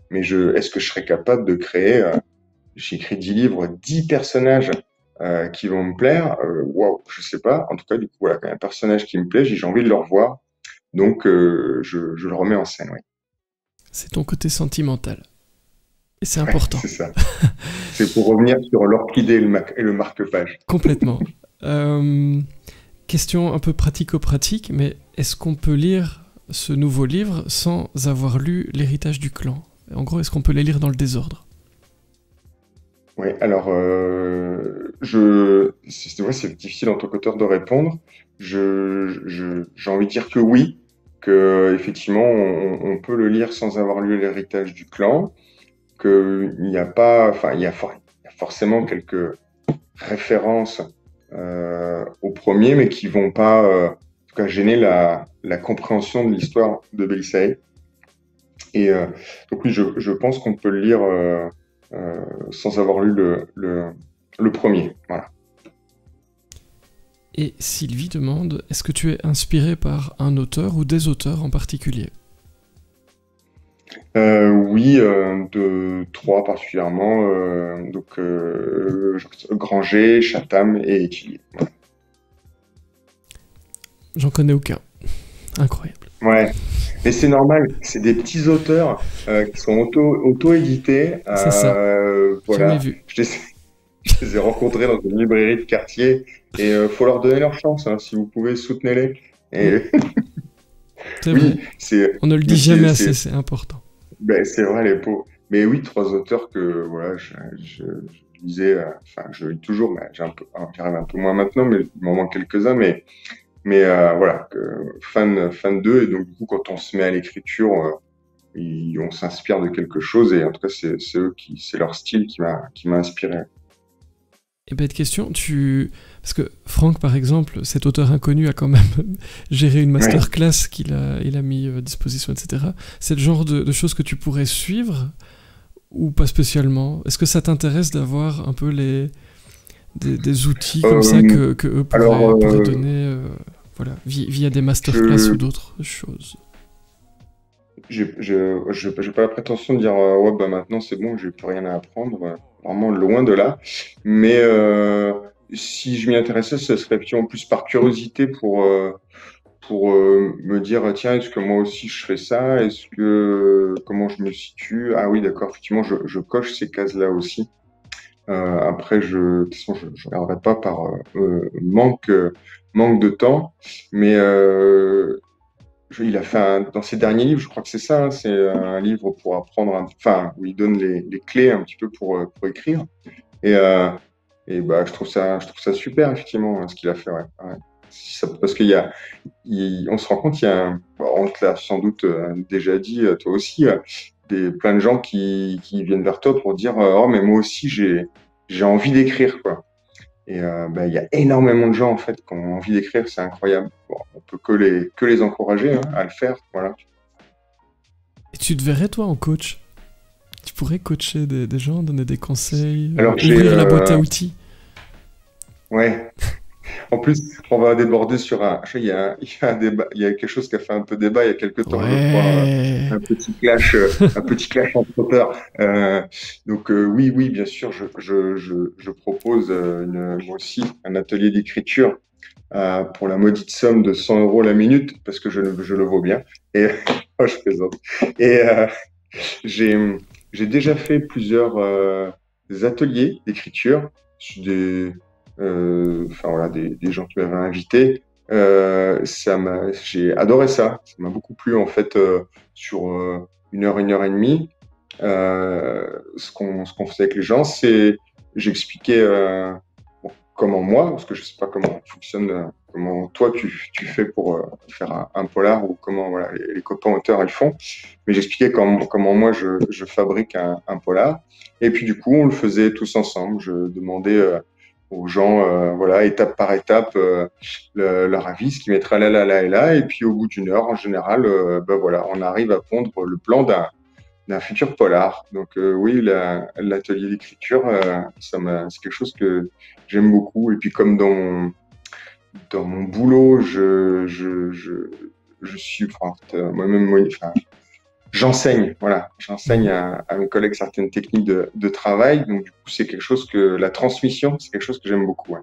[SPEAKER 2] mais est-ce que je serais capable de créer, j'ai écrit 10 livres, 10 personnages qui vont me plaire, waouh, je sais pas. En tout cas, du coup, voilà, quand il y a un personnage qui me plaît, j'ai envie de le revoir. Donc, je le remets en scène, oui.
[SPEAKER 1] C'est ton côté sentimental. Et c'est
[SPEAKER 2] Ouais,
[SPEAKER 1] important.
[SPEAKER 2] c'est ça. C'est pour revenir sur l'orchidée et le marque-page.
[SPEAKER 1] Complètement. Question un peu pratico-pratique, mais est-ce qu'on peut lire ce nouveau livre sans avoir lu L'héritage du clan? En gros, est-ce qu'on peut les lire dans le désordre?
[SPEAKER 2] Oui, alors, c'est difficile en tant qu'auteur de répondre. J'ai envie de dire que oui, que effectivement, on peut le lire sans avoir lu l'héritage du clan, qu'il n'y a pas, enfin, il y a forcément quelques références au premier, mais qui vont pas, en tout cas, gêner la compréhension de l'histoire de Belissaï. Et donc oui, je pense qu'on peut le lire sans avoir lu le premier. Voilà.
[SPEAKER 1] Et Sylvie demande, est-ce que tu es inspiré par un auteur ou des auteurs en particulier?
[SPEAKER 2] Oui, de trois particulièrement, donc Granger, Chatham et Étudier.
[SPEAKER 1] J'en connais aucun. Incroyable.
[SPEAKER 2] Ouais, mais c'est normal, c'est des petits auteurs qui sont auto-édités.
[SPEAKER 1] C'est ça. Jamais
[SPEAKER 2] Voilà,
[SPEAKER 1] vu.
[SPEAKER 2] je les ai rencontrés dans une librairie de quartier et faut leur donner leur chance, hein, si vous pouvez, soutenez-les. Et
[SPEAKER 1] C'est vrai.
[SPEAKER 2] oui,
[SPEAKER 1] On ne le
[SPEAKER 2] mais
[SPEAKER 1] dit jamais assez, c'est important.
[SPEAKER 2] ben, c'est vrai les pauvres. Mais oui, trois auteurs que voilà, je lisais, enfin je lis toujours, mais j'arrive un peu moins maintenant, mais il m'en manque quelques-uns, mais voilà, fan d'eux, et donc du coup quand on se met à l'écriture, on s'inspire de quelque chose, et en tout cas c'est leur style qui m'a inspiré.
[SPEAKER 1] Et bête question, parce que Franck, par exemple, cet auteur inconnu a quand même géré une
[SPEAKER 2] Ouais.
[SPEAKER 1] masterclass il a mis à disposition, etc. C'est le genre de choses que tu pourrais suivre ou pas spécialement? Est-ce que ça t'intéresse d'avoir un peu des outils comme ça que eux
[SPEAKER 2] Alors,
[SPEAKER 1] pourraient donner voilà, via des masterclass
[SPEAKER 2] je
[SPEAKER 1] ou d'autres choses?
[SPEAKER 2] j'ai pas la prétention de dire ouais bah maintenant c'est bon, j'ai plus rien à apprendre, vraiment loin de là. Mais si je m'y intéressais, ce serait effectivement plus par curiosité pour me dire tiens, est-ce que moi aussi je fais ça? Est-ce que comment je me situe? Ah oui, d'accord, effectivement je coche ces cases-là aussi. Après de toute façon je regarderai pas par manque de temps, mais il a fait dans ses derniers livres, je crois que c'est ça, hein, c'est un livre pour apprendre, enfin, où il donne les clés un petit peu pour écrire. Et, bah, je trouve ça super, effectivement, ce qu'il a fait, ouais. Ouais. Parce on se rend compte, bon, on te l'a sans doute déjà dit, toi aussi, plein de gens qui viennent vers toi pour dire, oh, mais moi aussi, j'ai envie d'écrire, quoi. Et bah, il y a énormément de gens en fait qui ont envie d'écrire, c'est incroyable. Bon, on peut que les encourager hein, à le faire, voilà.
[SPEAKER 1] Et tu te verrais, toi, en coach? Tu pourrais coacher des gens, donner des conseils,
[SPEAKER 2] Alors
[SPEAKER 1] ouvrir la boîte à outils?
[SPEAKER 2] ouais. En plus, on va déborder sur il y a un débat, il y a quelque chose qui a fait un peu débat il y a quelques temps, je crois,
[SPEAKER 1] Ouais.
[SPEAKER 2] un petit clash entre auteurs. Donc oui, bien sûr, je propose moi aussi un atelier d'écriture pour la maudite somme de 100 euros la minute, parce que je le vaux bien. Et oh, je plaisante. Et j'ai j'ai déjà fait plusieurs ateliers d'écriture sur enfin voilà, des gens qui m'avaient invité. J'ai adoré ça. Ça m'a beaucoup plu en fait sur une heure et demie. Ce qu'on faisait avec les gens, c'est j'expliquais bon, comment moi, parce que je sais pas comment fonctionne, comment toi tu fais pour faire un polar ou comment voilà, les copains auteurs ils font, mais j'expliquais comment moi je fabrique un polar. Et puis du coup, on le faisait tous ensemble. Je demandais aux gens, voilà, étape par étape, leur avis, ce qu'ils mettraient là, là, là et là. Et puis au bout d'une heure, en général, ben voilà, on arrive à pondre le plan d'un futur polar. Donc oui, l'atelier d'écriture, c'est quelque chose que j'aime beaucoup. Et puis comme dans mon boulot, je suis, enfin, moi-même, enfin, j'enseigne, voilà, j'enseigne à mes collègues certaines techniques de travail. Donc du coup, c'est quelque chose que la transmission, c'est quelque chose que j'aime beaucoup. Ouais.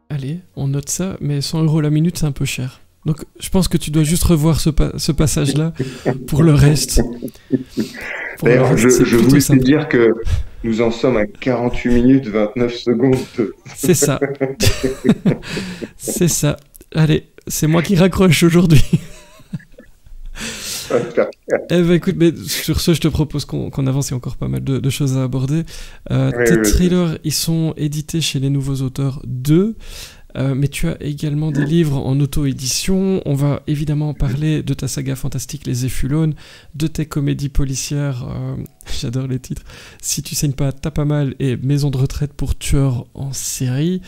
[SPEAKER 1] Allez, on note ça, mais 100 euros la minute, c'est un peu cher. Donc je pense que tu dois juste revoir ce passage-là. Pour le reste,
[SPEAKER 2] D'ailleurs,
[SPEAKER 1] c'est
[SPEAKER 2] je
[SPEAKER 1] plutôt
[SPEAKER 2] voulais te
[SPEAKER 1] sympa.
[SPEAKER 2] dire que nous en sommes à 48 minutes 29 secondes.
[SPEAKER 1] C'est ça. C'est ça. Allez, c'est moi qui raccroche aujourd'hui. Eh ben écoute, mais sur ce, je te propose qu'on avance, il y a encore pas mal de choses à aborder.
[SPEAKER 2] Oui,
[SPEAKER 1] Tes
[SPEAKER 2] oui,
[SPEAKER 1] thrillers, ils sont édités chez les Nouveaux Auteurs 2, mais tu as également des livres en auto-édition. On va évidemment parler de ta saga fantastique Les Effulones, de tes comédies policières, j'adore les titres, Si tu saignes pas, t'as pas mal, et Maison de retraite pour tueurs en série.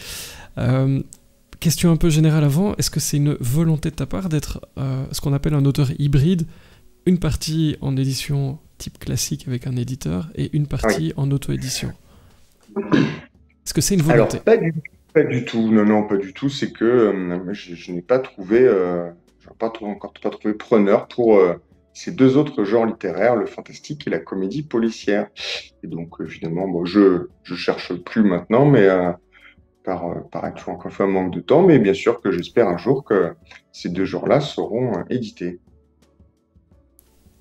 [SPEAKER 1] Euh, Question un peu générale avant, est-ce que c'est une volonté de ta part d'être ce qu'on appelle un auteur hybride, une partie en édition type classique avec un éditeur et une
[SPEAKER 2] oui.
[SPEAKER 1] partie en auto-édition? Est-ce que c'est une
[SPEAKER 2] Alors,
[SPEAKER 1] volonté?
[SPEAKER 2] pas du tout. Non, non, pas du tout. C'est que je n'ai pas trouvé, encore pas trouvé preneur pour ces deux autres genres littéraires, le fantastique et la comédie policière. Et donc, évidemment, bon, je cherche plus maintenant, mais par actuellement encore une fois, manque de temps. Mais bien sûr que j'espère un jour que ces deux genres-là seront édités.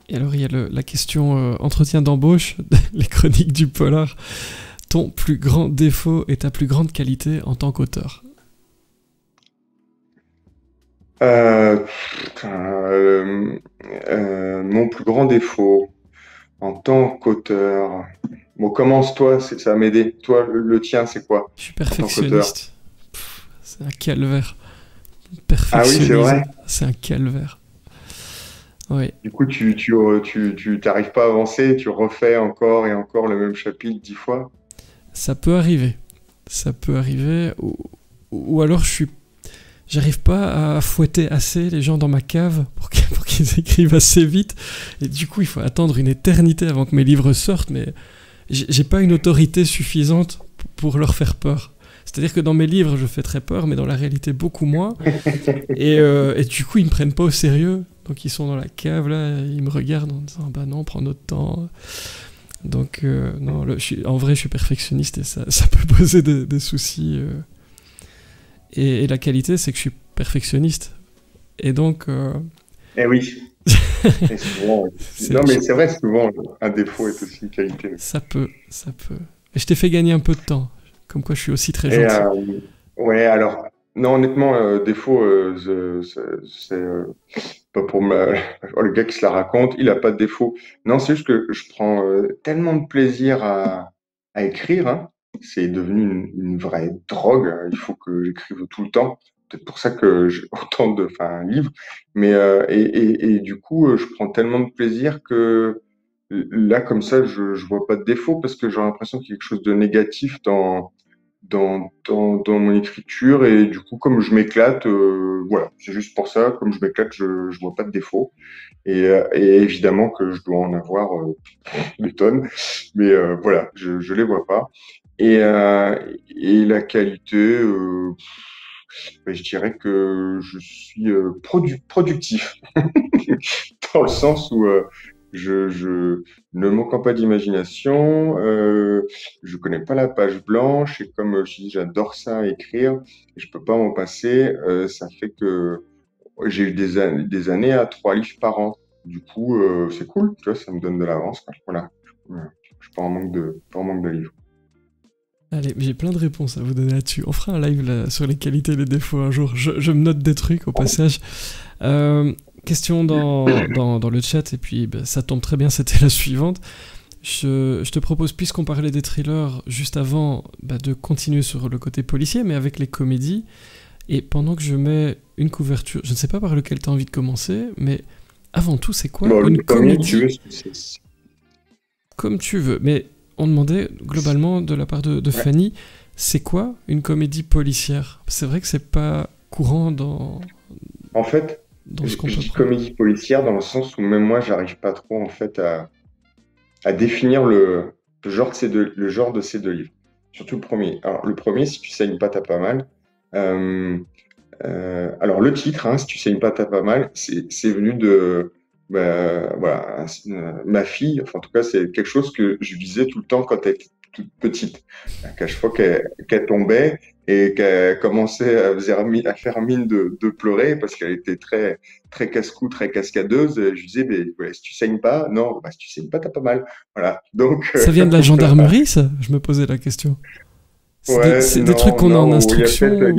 [SPEAKER 1] Et alors il y a la question entretien d'embauche, les chroniques du polar. Ton plus grand défaut et ta plus grande qualité en tant qu'auteur?
[SPEAKER 2] Euh, euh, mon plus grand défaut en tant qu'auteur. Bon, commence-toi, ça va m'aider. Toi, le tien, c'est quoi
[SPEAKER 1] Je suis
[SPEAKER 2] en tant qu'auteur?
[SPEAKER 1] perfectionniste. C'est un calvaire.
[SPEAKER 2] Ah oui, c'est
[SPEAKER 1] Perfectionnisme,
[SPEAKER 2] vrai.
[SPEAKER 1] c'est un calvaire. Oui,
[SPEAKER 2] Du coup, tu t'arrives pas à avancer, tu refais encore et encore le même chapitre 10 fois.
[SPEAKER 1] ça peut arriver. Ça peut arriver. Ou alors j'arrive pas à fouetter assez les gens dans ma cave pour qu'ils écrivent assez vite. Et du coup, il faut attendre une éternité avant que mes livres sortent, mais j'ai pas une autorité suffisante pour leur faire peur. C'est-à-dire que dans mes livres, je fais très peur, mais dans la réalité, beaucoup moins. Et du coup, ils me prennent pas au sérieux. Donc, ils sont dans la cave, là, ils me regardent en disant bah non, prends notre temps. Donc, non, en vrai, je suis perfectionniste et ça peut poser des soucis. Et la qualité, c'est que je suis perfectionniste. Et donc,
[SPEAKER 2] Eh oui. Et souvent,
[SPEAKER 1] c'est-
[SPEAKER 2] non, mais c'est vrai, souvent, un défaut est aussi une qualité.
[SPEAKER 1] ça peut, ça peut. Et je t'ai fait gagner un peu de temps. Comme quoi, je suis aussi très
[SPEAKER 2] Et
[SPEAKER 1] gentil.
[SPEAKER 2] ouais, alors, non, honnêtement, défaut, c'est pas pour oh, le gars qui se la raconte, il a pas de défaut. Non, c'est juste que je prends tellement de plaisir à écrire, hein. C'est devenu une vraie drogue. Il faut que j'écrive tout le temps. Peut-être pour ça que j'ai autant de, enfin, livres. Mais et du coup, je prends tellement de plaisir que là, comme ça, je vois pas de défaut parce que j'ai l'impression qu'il y a quelque chose de négatif dans mon écriture et du coup comme je m'éclate voilà c'est juste pour ça comme je m'éclate je vois pas de défaut et évidemment que je dois en avoir des tonnes mais voilà je les vois pas et la qualité ben, je dirais que je suis productif dans le sens où je ne manquant pas d'imagination, je connais pas la page blanche et comme je dis, j'adore ça écrire et je peux pas m'en passer. Ça fait que j'ai eu des années à 3 livres par an. Du coup, c'est cool, tu vois, ça me donne de l'avance, quoi. Voilà. Ouais. Je suis pas en manque de livres.
[SPEAKER 1] Allez, j'ai plein de réponses à vous donner là-dessus. On fera un live là, sur les qualités et les défauts un jour. Je me note des trucs au passage. Question dans le chat, et puis bah, ça tombe très bien, c'était la suivante. Je te propose, puisqu'on parlait des thrillers juste avant, bah, de continuer sur le côté policier, mais avec les comédies. Et pendant que je mets une couverture, je ne sais pas par lequel tu as envie de commencer, mais avant tout, c'est quoi
[SPEAKER 2] Bon,
[SPEAKER 1] une
[SPEAKER 2] le premier, tu veux,
[SPEAKER 1] comédie? Comme tu veux. Mais on demandait globalement de la part de
[SPEAKER 2] ouais.
[SPEAKER 1] Fanny, c'est quoi une comédie policière? C'est vrai que c'est pas courant
[SPEAKER 2] En fait,
[SPEAKER 1] dans ce
[SPEAKER 2] je,
[SPEAKER 1] qu'on
[SPEAKER 2] je
[SPEAKER 1] peut
[SPEAKER 2] dis
[SPEAKER 1] prendre.
[SPEAKER 2] comédie policière dans le sens où même moi, j'arrive pas trop en fait à définir le genre de ces deux livres. Surtout le premier. Alors, le premier, si tu saignes pas, t'as pas mal. Euh, alors, le titre, hein, si tu saignes pas, t'as pas mal, c'est venu de voilà, ma fille. Enfin, en tout cas, c'est quelque chose que je disais tout le temps quand elle était toute petite. À chaque fois qu'elle tombait et qu'elle commençait à faire mine de pleurer parce qu'elle était très, très casse-cou, très cascadeuse, je lui disais, mais, ouais, si tu saignes pas, non, bah, si tu saignes pas, t'as pas mal. Voilà. Donc,
[SPEAKER 1] Ça vient de la
[SPEAKER 2] voilà.
[SPEAKER 1] gendarmerie, ça? Je me posais la question.
[SPEAKER 2] Ouais,
[SPEAKER 1] C'est des trucs qu'on a en
[SPEAKER 2] non,
[SPEAKER 1] instruction ou...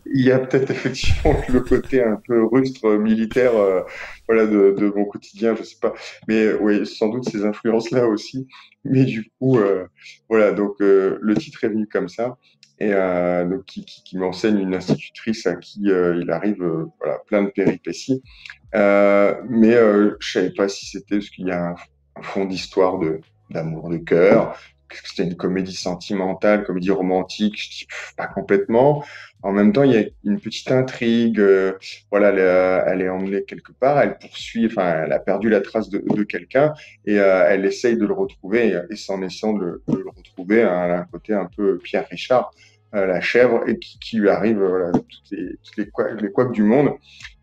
[SPEAKER 2] il y a peut-être effectivement le côté un peu rustre militaire, voilà, de mon quotidien, je sais pas. Mais oui, sans doute ces influences-là aussi. Mais du coup, voilà, donc le titre est venu comme ça. Et donc qui m'enseigne une institutrice à qui il arrive voilà, plein de péripéties. Mais je savais pas si c'était parce qu'il y a un fond d'histoire d'amour de cœur, que c'était une comédie sentimentale, comédie romantique. Je dis pas complètement. En même temps, il y a une petite intrigue. Voilà, elle est emmenée quelque part. Elle poursuit. Enfin, elle a perdu la trace de quelqu'un et elle essaye de le retrouver. Et c'est en essayant de le retrouver, hein, elle a un côté un peu Pierre Richard, la chèvre, et qui lui arrive voilà, les couacs du monde.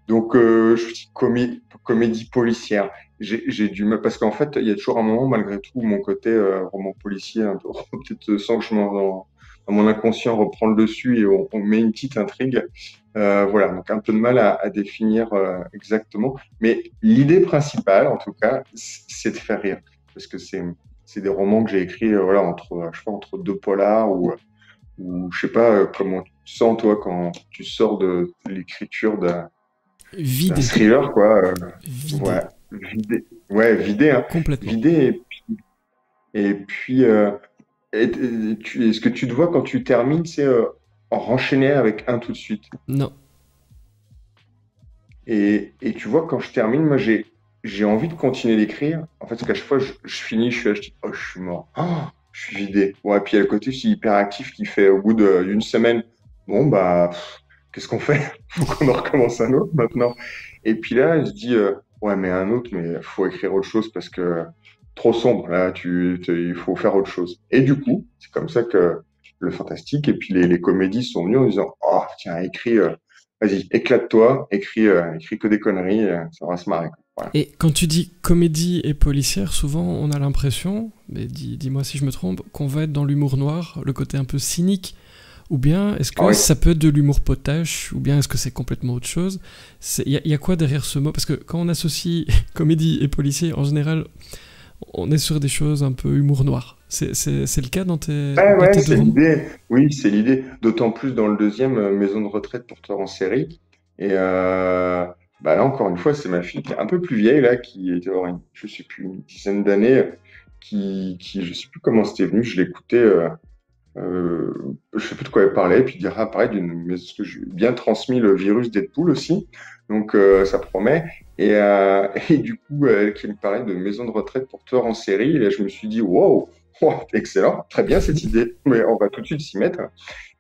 [SPEAKER 2] Donc, je dis comédie policière. J'ai du mal parce qu'en fait, il y a toujours un moment, malgré tout, où mon côté roman policier, un peu, peut-être sans que dans mon inconscient reprend le dessus et on met une petite intrigue. Voilà, donc un peu de mal à définir exactement. Mais l'idée principale, en tout cas, c'est de faire rire. Parce que c'est des romans que j'ai écrits voilà, je sais pas, entre deux polars ou je sais pas comment tu te sens, toi, quand tu sors de l'écriture d'un
[SPEAKER 1] vidé.
[SPEAKER 2] thriller, quoi.
[SPEAKER 1] Vidé.
[SPEAKER 2] Ouais, vidé. Ouais, vidé, hein.
[SPEAKER 1] Complètement.
[SPEAKER 2] Vidé. Et puis est-ce que tu te vois quand tu termines, c'est renchaîner avec un tout de suite.
[SPEAKER 1] Non.
[SPEAKER 2] Et tu vois, quand je termine, moi, j'ai envie de continuer d'écrire. En fait, parce qu'à chaque fois, je finis, je suis là, je dis, oh, je suis mort. Oh, je suis vidé. Ouais, puis il y a le côté aussi hyperactif qui fait au bout d'une semaine, bon, bah, qu'est-ce qu'on fait? Faut qu'on en recommence un autre maintenant. Et puis là, il se dit, ouais, mais un autre, mais faut écrire autre chose parce que trop sombre. Là, il faut faire autre chose. Et du coup, c'est comme ça que le fantastique et puis les comédies sont venues en disant, oh, tiens, écris, vas-y, éclate-toi, écris que des conneries, ça va se marrer, quoi. Voilà.
[SPEAKER 1] Et quand tu dis comédie et policière, souvent on a l'impression, mais dis-moi si je me trompe, qu'on va être dans l'humour noir, le côté un peu cynique, ou bien est-ce
[SPEAKER 2] Ah
[SPEAKER 1] que
[SPEAKER 2] oui.
[SPEAKER 1] ça peut être de l'humour potache, ou bien est-ce que c'est complètement autre chose? Y a quoi derrière ce mot? Parce que quand on associe comédie et policier, en général, on est sur des choses un peu humour noir. C'est le cas
[SPEAKER 2] Ouais,
[SPEAKER 1] dans
[SPEAKER 2] ouais,
[SPEAKER 1] tes deux
[SPEAKER 2] c'est
[SPEAKER 1] romans?
[SPEAKER 2] l'idée. Oui, c'est l'idée. D'autant plus dans le deuxième, maison de retraite porteur en série. Et bah là, encore une fois, c'est ma fille qui est un peu plus vieille, là, qui était, je sais plus, une dizaine d'années, je sais plus comment c'était venu, je l'écoutais. Euh, je sais plus de quoi elle parlait, puis dire ah, pareil, mais est-ce que j'ai bien transmis le virus Deadpool aussi, donc ça promet. Et, et du coup, elle qui me parlait de maison de retraite pour tueurs en série, et là, je me suis dit wow, wow, excellent, très bien cette idée, mais on va tout de suite s'y mettre.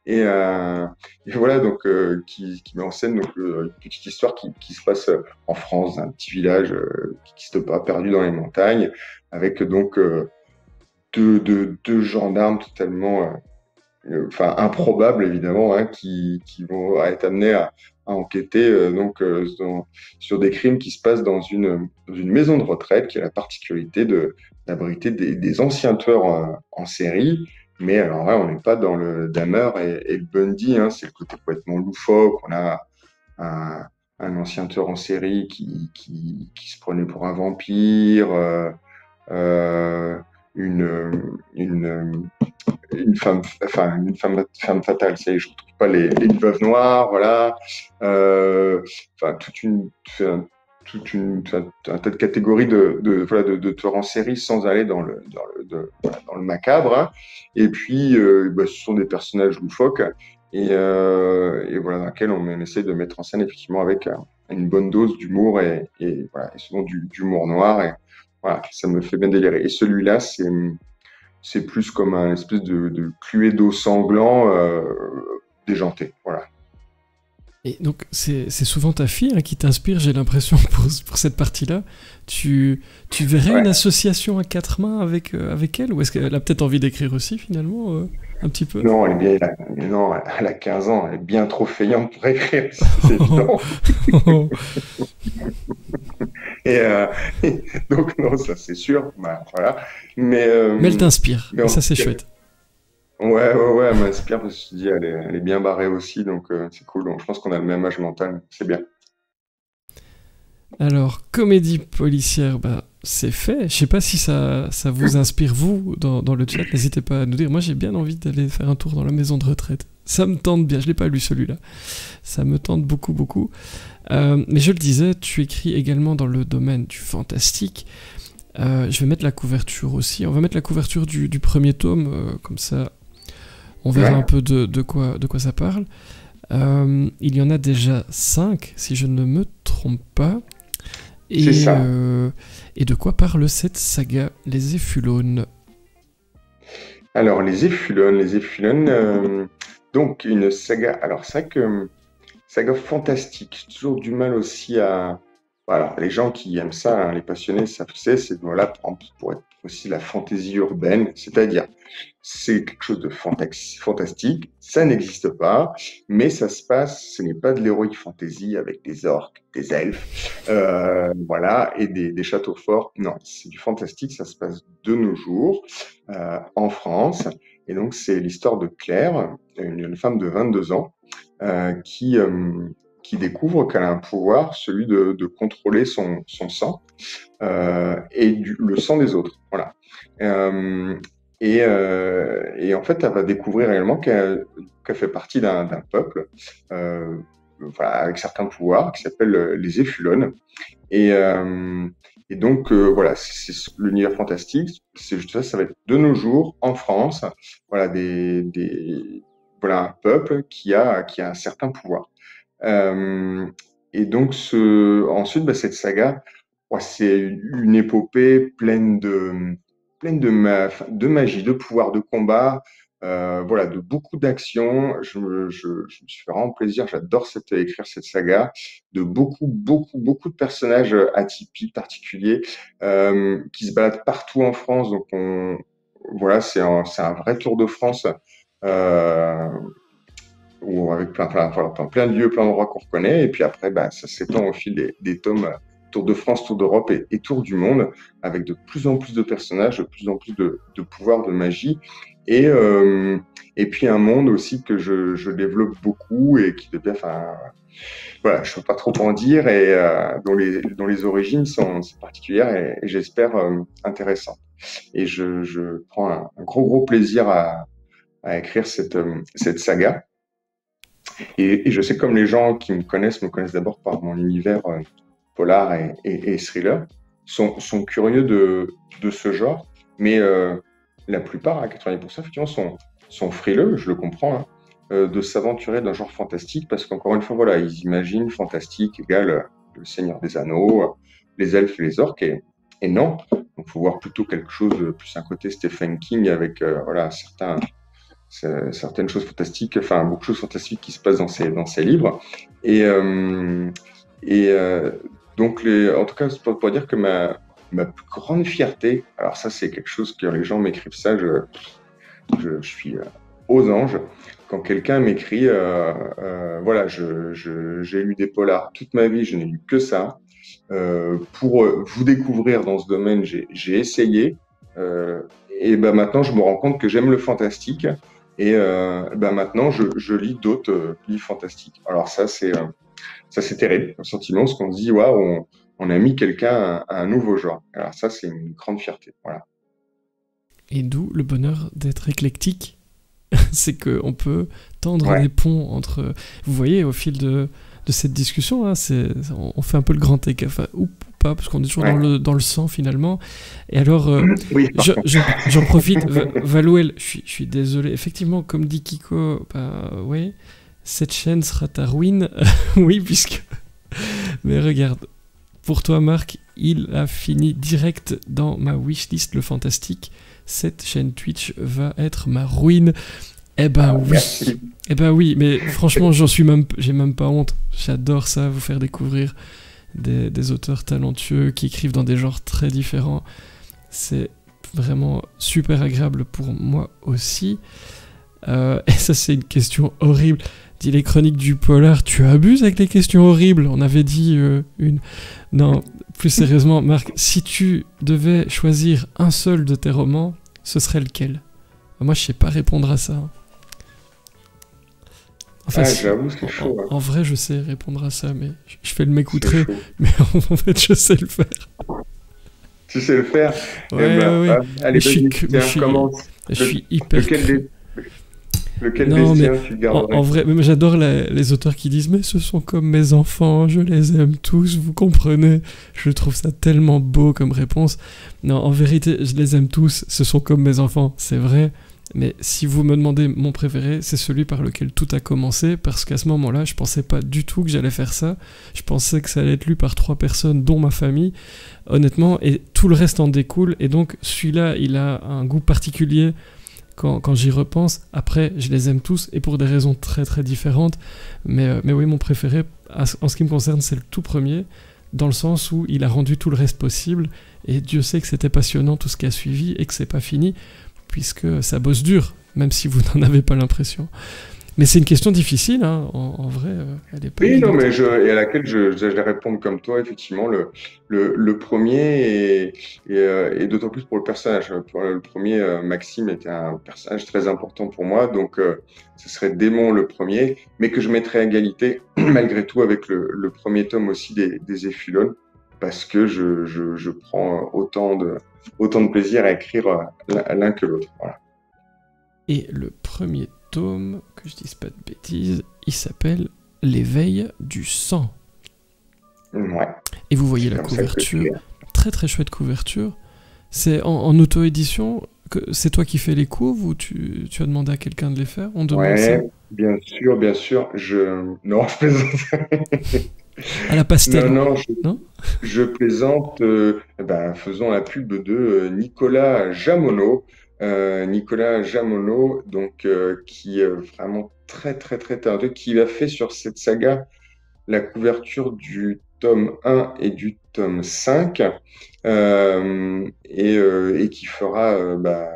[SPEAKER 2] Et, et voilà, donc qui met en scène donc, une petite histoire qui se passe en France, dans un petit village qui n'existe pas, perdu dans les montagnes, avec donc deux gendarmes totalement enfin improbables évidemment, hein, qui vont être amenés enquêter sur des crimes qui se passent dans une maison de retraite qui a la particularité d'abriter des anciens tueurs en série. Mais alors là, on n'est pas dans le Dahmer et le Bundy, hein, c'est le côté complètement loufoque. On a un ancien tueur en série qui se prenait pour un vampire, euh, une, une, femme fatale, je ne retrouve pas les veuves noires, voilà. Enfin, un tas de catégories de tueurs en série sans aller dans le macabre, hein. Et puis, ce sont des personnages loufoques et voilà, dans lesquels on essaie de mettre en scène effectivement avec une bonne dose d'humour et souvent d'humour noir. Et voilà, ça me fait bien délirer. Et celui-là, c'est plus comme un espèce de cluedo sanglant déjanté. Voilà.
[SPEAKER 1] Et donc, c'est souvent ta fille hein, qui t'inspire, j'ai l'impression, pour cette partie-là. Tu verrais une association à quatre mains avec elle? Ou est-ce qu'elle a peut-être envie d'écrire aussi, finalement, un petit peu?
[SPEAKER 2] Non, elle a 15 ans, elle est bien trop feignante pour écrire, c'est évident. Et, donc, non, ça c'est sûr. Bah, voilà. Mais,
[SPEAKER 1] Mais elle t'inspire,
[SPEAKER 2] mais
[SPEAKER 1] et
[SPEAKER 2] en
[SPEAKER 1] ça,
[SPEAKER 2] tout
[SPEAKER 1] c'est
[SPEAKER 2] cas,
[SPEAKER 1] chouette.
[SPEAKER 2] ouais, elle m'inspire parce que je te dis, elle est bien barrée aussi, donc c'est cool. Donc, je pense qu'on a le même âge mental, c'est bien.
[SPEAKER 1] Alors, comédie policière, bah, c'est fait. Je sais pas si ça vous inspire, vous, dans le chat. N'hésitez pas à nous dire. Moi, j'ai bien envie d'aller faire un tour dans la maison de retraite. Ça me tente bien. Je l'ai pas lu, celui-là. Ça me tente beaucoup, beaucoup. Mais je le disais, tu écris également dans le domaine du fantastique. Je vais mettre la couverture aussi. On va mettre la couverture du premier tome. Comme ça, on verra un peu de quoi ça parle. Il y en a déjà 5, si je ne me trompe pas.
[SPEAKER 2] C'est ça.
[SPEAKER 1] Et de quoi parle cette saga, Les Ephulones?
[SPEAKER 2] Alors, les Ephulones, donc une saga. Alors, c'est vrai que saga fantastique. J'ai toujours du mal aussi à. Voilà, les gens qui aiment ça, hein, les passionnés, ça c'est voilà, pour être aussi la fantaisie urbaine, c'est-à-dire c'est quelque chose de fantastique, ça n'existe pas, mais ça se passe, ce n'est pas de l'heroic fantasy avec des orques, des elfes, voilà, et des châteaux forts. Non, c'est du fantastique, ça se passe de nos jours en France, et donc c'est l'histoire de Claire, une femme de 22 ans, euh, qui, euh, qui découvre qu'elle a un pouvoir, celui de contrôler son sang et le sang des autres. Voilà. Euh, et en fait, elle va découvrir réellement qu'elle fait partie d'un peuple voilà, avec certains pouvoirs qui s'appellent les Ephulones. Et, euh, et donc, voilà, c'est l'univers fantastique. C'est juste ça, ça va être de nos jours, en France, voilà, voilà un peuple qui a un certain pouvoir. Euh, et donc, ensuite, cette saga, ouais, c'est une épopée pleine de magie, de pouvoir, de combat, voilà, de beaucoup d'action. Je me suis fait vraiment plaisir. J'adore écrire cette saga, de beaucoup de personnages atypiques, particuliers, qui se baladent partout en France. Donc, voilà, c'est un vrai tour de France. Euh, ou avec plein de lieux, plein d'endroits qu'on reconnaît. Et puis après, ça s'étend au fil des tomes Tour de France, Tour d'Europe et Tour du monde, avec de plus en plus de personnages, de plus en plus de pouvoirs, de magie. Et, euh, et puis un monde aussi que je développe beaucoup et qui devient, enfin, voilà, je ne peux pas trop en dire, et dont les origines sont particulières et j'espère intéressantes. Et je prends un gros plaisir à écrire cette saga. Et je sais que comme les gens qui me connaissent d'abord par mon univers polar et thriller, sont curieux de ce genre, mais la plupart, à 90%, effectivement, sont frileux, je le comprends, hein, de s'aventurer d'un genre fantastique, parce qu'encore une fois, voilà, ils imaginent fantastique égale le Seigneur des Anneaux, les elfes et les orques, et non. Donc, il faut voir plutôt quelque chose, plus un côté Stephen King avec voilà, certaines choses fantastiques, enfin beaucoup de choses fantastiques qui se passent dans ces livres. Et, euh, et donc, en tout cas, c'est pour dire que ma plus grande fierté, alors ça c'est quelque chose que les gens m'écrivent ça, je suis aux anges quand quelqu'un m'écrit, voilà, j'ai lu des polars toute ma vie, je n'ai lu que ça. Pour vous découvrir dans ce domaine, j'ai essayé. Et ben maintenant, je me rends compte que j'aime le fantastique. Et ben maintenant, je lis d'autres livres fantastiques. Alors ça, c'est terrible, un sentiment, parce qu'on se dit, waouh, on a mis quelqu'un à un nouveau genre. Alors ça, c'est une grande fierté. Voilà.
[SPEAKER 1] Et d'où le bonheur d'être éclectique. C'est qu'on peut tendre
[SPEAKER 2] Ouais.
[SPEAKER 1] des ponts entre... Vous voyez, au fil de cette discussion, hein, on fait un peu le grand écart, enfin, ou pas, parce qu'on est toujours
[SPEAKER 2] Ouais.
[SPEAKER 1] dans le sang finalement. Et alors,
[SPEAKER 2] Oui,
[SPEAKER 1] j'en profite, Valouel, je suis désolé. Effectivement, comme dit Kiko, bah ouais, cette chaîne sera ta ruine. Oui, puisque... Mais regarde, pour toi, Marc, il a fini direct dans ma wishlist, le fantastique. Cette chaîne Twitch va être ma ruine. Eh ben oui.
[SPEAKER 2] merci.
[SPEAKER 1] Eh ben oui, mais franchement, j'ai même pas honte. J'adore ça, vous faire découvrir des auteurs talentueux qui écrivent dans des genres très différents. C'est vraiment super agréable pour moi aussi. Et ça, c'est une question horrible. Dis les chroniques du polar, tu abuses avec les questions horribles. On avait dit une. Non, plus sérieusement, Marc, si tu devais choisir un seul de tes romans, ce serait lequel? Moi, je sais pas répondre à ça. Enfin, si,
[SPEAKER 2] J'avoue, c'est chaud. Hein.
[SPEAKER 1] en vrai, je sais répondre à ça, mais je fais le mec
[SPEAKER 2] C'est
[SPEAKER 1] outré.
[SPEAKER 2] chaud.
[SPEAKER 1] Mais en fait, je sais le faire.
[SPEAKER 2] Tu sais le faire?
[SPEAKER 1] Ouais,
[SPEAKER 2] Eh ben,
[SPEAKER 1] ouais, ouais.
[SPEAKER 2] allez,
[SPEAKER 1] Mais je suis,
[SPEAKER 2] vas-y,
[SPEAKER 1] que- mais
[SPEAKER 2] tiens, commence.
[SPEAKER 1] je
[SPEAKER 2] Le-
[SPEAKER 1] suis hyper
[SPEAKER 2] lequel
[SPEAKER 1] cru.
[SPEAKER 2] lequel des
[SPEAKER 1] Non, mais
[SPEAKER 2] siens tu
[SPEAKER 1] en
[SPEAKER 2] garderais?
[SPEAKER 1] vrai, mais j'adore les auteurs qui disent mais ce sont comme mes enfants, je les aime tous, vous comprenez. Je trouve ça tellement beau comme réponse. Non, en vérité, je les aime tous, ce sont comme mes enfants, c'est vrai. Mais si vous me demandez mon préféré, c'est celui par lequel tout a commencé, parce qu'à ce moment-là, je pensais pas du tout que j'allais faire ça. Je pensais que ça allait être lu par 3 personnes, dont ma famille, honnêtement, et tout le reste en découle. Et donc, celui-là, il a un goût particulier quand j'y repense. Après, je les aime tous, et pour des raisons très très différentes. Mais oui, mon préféré, en ce qui me concerne, c'est le tout premier, dans le sens où il a rendu tout le reste possible, et Dieu sait que c'était passionnant tout ce qui a suivi, et que c'est pas fini, puisque ça bosse dur, même si vous n'en avez pas l'impression. Mais c'est une question difficile, hein. En vrai, elle est pas
[SPEAKER 2] Oui, non,
[SPEAKER 1] évidente.
[SPEAKER 2] mais et à laquelle je vais répondre comme toi, effectivement, le premier, et d'autant plus pour le personnage. Pour le premier, Maxime était un personnage très important pour moi, donc ce serait Démon le premier, mais que je mettrais à égalité, malgré tout, avec le premier tome aussi des Éphulones, parce que je prends autant de plaisir à écrire l'un que l'autre. Voilà.
[SPEAKER 1] Et le premier tome, que je dise pas de bêtises, il s'appelle L'éveil du sang.
[SPEAKER 2] Ouais,
[SPEAKER 1] Et vous voyez
[SPEAKER 2] c'est
[SPEAKER 1] la
[SPEAKER 2] comme ça que je
[SPEAKER 1] couverture,
[SPEAKER 2] l'ai.
[SPEAKER 1] très très chouette couverture. C'est en auto-édition, c'est toi qui fais les couves ou tu as demandé à quelqu'un de les faire? On demande
[SPEAKER 2] Ouais,
[SPEAKER 1] ça?
[SPEAKER 2] bien sûr, bien sûr. Non, je plaisante.
[SPEAKER 1] À la
[SPEAKER 2] Non,
[SPEAKER 1] pastel,
[SPEAKER 2] non,
[SPEAKER 1] non?
[SPEAKER 2] je plaisante. Faisons la pub de Nicolas Jamono. Nicolas Jamono, donc, qui est vraiment très, très, très talentueux, qui a fait sur cette saga la couverture du tome 1 et du tome 5, et qui fera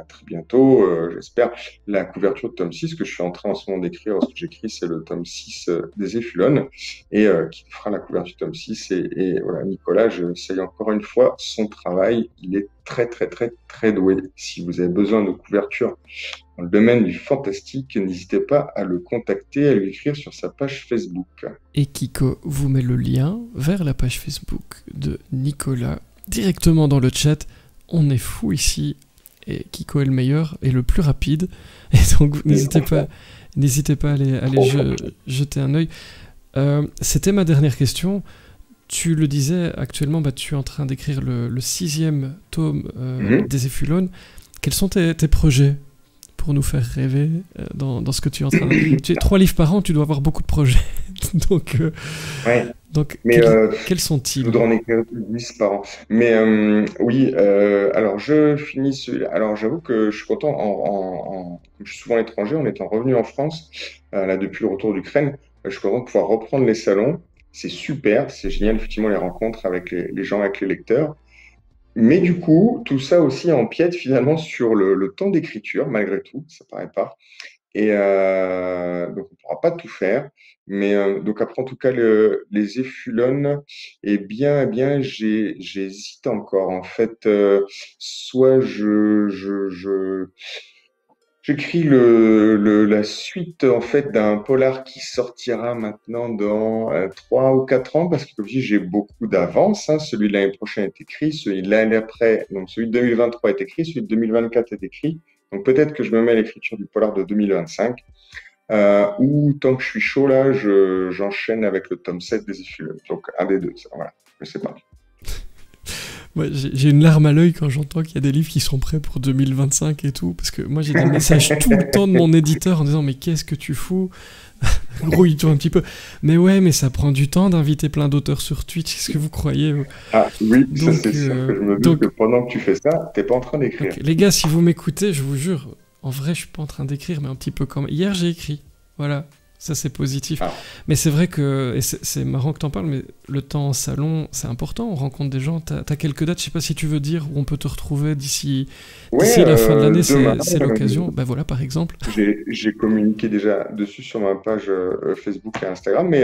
[SPEAKER 2] très bientôt, j'espère, la couverture de tome 6 que je suis en train en ce moment d'écrire. Ce que j'écris, c'est le tome 6 des Éphulones, et qui fera la couverture du tome 6. Et voilà, Nicolas, je salue encore une fois son travail. Il est très, très, très, très doué. Si vous avez besoin de couverture dans le domaine du fantastique, n'hésitez pas à le contacter, à lui écrire sur sa page Facebook.
[SPEAKER 1] Et Kiko vous met le lien vers la page Facebook de Nicolas directement dans le chat. On est fou ici et Kiko est le meilleur et le plus rapide. Et donc n'hésitez pas à aller jeter un œil. C'était ma dernière question. Tu le disais, actuellement, tu es en train d'écrire le 6e tome des Éphulones. Quels sont tes projets pour nous faire rêver dans ce que tu es en train de... Tu es 3 livres par an, tu dois avoir beaucoup de projets. donc,
[SPEAKER 2] Ouais,
[SPEAKER 1] donc
[SPEAKER 2] mais
[SPEAKER 1] quels
[SPEAKER 2] je
[SPEAKER 1] sont-ils?
[SPEAKER 2] voudrais en écrire 10 par an. Mais oui, alors je finis celui-là. Alors j'avoue que je suis content, comme je suis souvent à l'étranger, en étant revenu en France, là depuis le retour d'Ukraine, je suis content de pouvoir reprendre les salons. C'est super, c'est génial, effectivement, les rencontres avec les gens, avec les lecteurs. Mais du coup, tout ça aussi empiète finalement sur le temps d'écriture, malgré tout, ça paraît pas. Et donc, on ne pourra pas tout faire. Mais donc, après, en tout cas, les effulons, eh bien, j'hésite encore. En fait, soit j'écris la suite en fait d'un polar qui sortira maintenant dans 3 ou 4 ans parce que comme je dis j'ai beaucoup d'avance. Hein. Celui de l'année prochaine est écrit, celui de l'année après, donc celui de 2023 est écrit, celui de 2024 est écrit. Donc peut-être que je me mets à l'écriture du polar de 2025 ou tant que je suis chaud là, j'enchaîne avec le tome 7 des Effuleux. Donc un des deux, ça, voilà, je sais pas.
[SPEAKER 1] Ouais, j'ai une larme à l'œil quand j'entends qu'il y a des livres qui sont prêts pour 2025 et tout, parce que moi j'ai des messages tout le temps de mon éditeur en disant mais qu'est-ce que tu fous, grouille-toi un petit peu. Mais ouais, mais ça prend du temps d'inviter plein d'auteurs sur Twitch, qu'est-ce que vous croyez?
[SPEAKER 2] Ah oui,
[SPEAKER 1] Donc,
[SPEAKER 2] ça c'est sûr que je me doute que pendant que tu fais ça, t'es pas en train d'écrire.
[SPEAKER 1] les gars, si vous m'écoutez, je vous jure, en vrai je suis pas en train d'écrire, mais un petit peu comme... Hier j'ai écrit, voilà. Ça, c'est positif.
[SPEAKER 2] Ah.
[SPEAKER 1] Mais c'est vrai que, et c'est marrant que t'en parles, mais le temps en salon, c'est important. On rencontre des gens. T'as quelques dates, je sais pas si tu veux dire, où on peut te retrouver d'ici la fin de l'année, c'est l'occasion. Ben voilà, par exemple.
[SPEAKER 2] J'ai communiqué déjà dessus sur ma page Facebook et Instagram, mais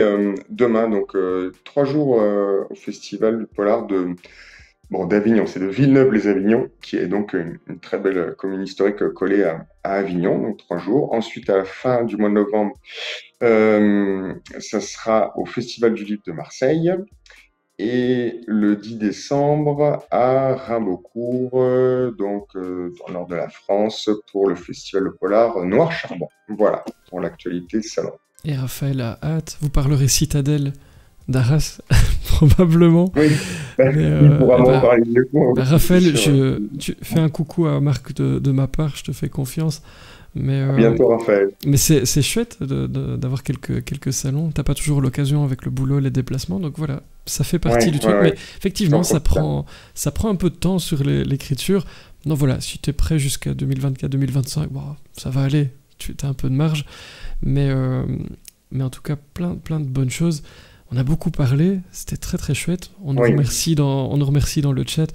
[SPEAKER 2] demain, donc 3 jours au festival du Polar d'Avignon, c'est de Villeneuve-les-Avignon, qui est donc une très belle commune historique collée à Avignon, donc 3 jours. Ensuite, à la fin du mois de novembre, ça sera au Festival du Livre de Marseille. Et le 10 décembre, à Rimbaudcourt, donc dans le nord de la France, pour le Festival de Polar Noir Charbon. Voilà, pour l'actualité salon.
[SPEAKER 1] Et Raphaël a hâte. Vous parlerez Citadelle d'Arras, probablement.
[SPEAKER 2] Oui, il pourra m'en parler mieux que moi.
[SPEAKER 1] Raphaël, tu fais un coucou à Marc de ma part, je te fais confiance. Mais,
[SPEAKER 2] à bientôt, Raphaël.
[SPEAKER 1] Mais c'est chouette d'avoir quelques salons. T'as pas toujours l'occasion avec le boulot, les déplacements, donc voilà, ça fait partie du truc. Mais effectivement, ça prend un peu de temps sur l'écriture. Non, voilà, si t'es prêt jusqu'à 2024-2025, bon, ça va aller. Tu as un peu de marge, mais en tout cas, plein de bonnes choses. On a beaucoup parlé, c'était très très chouette. On nous remercie dans le chat.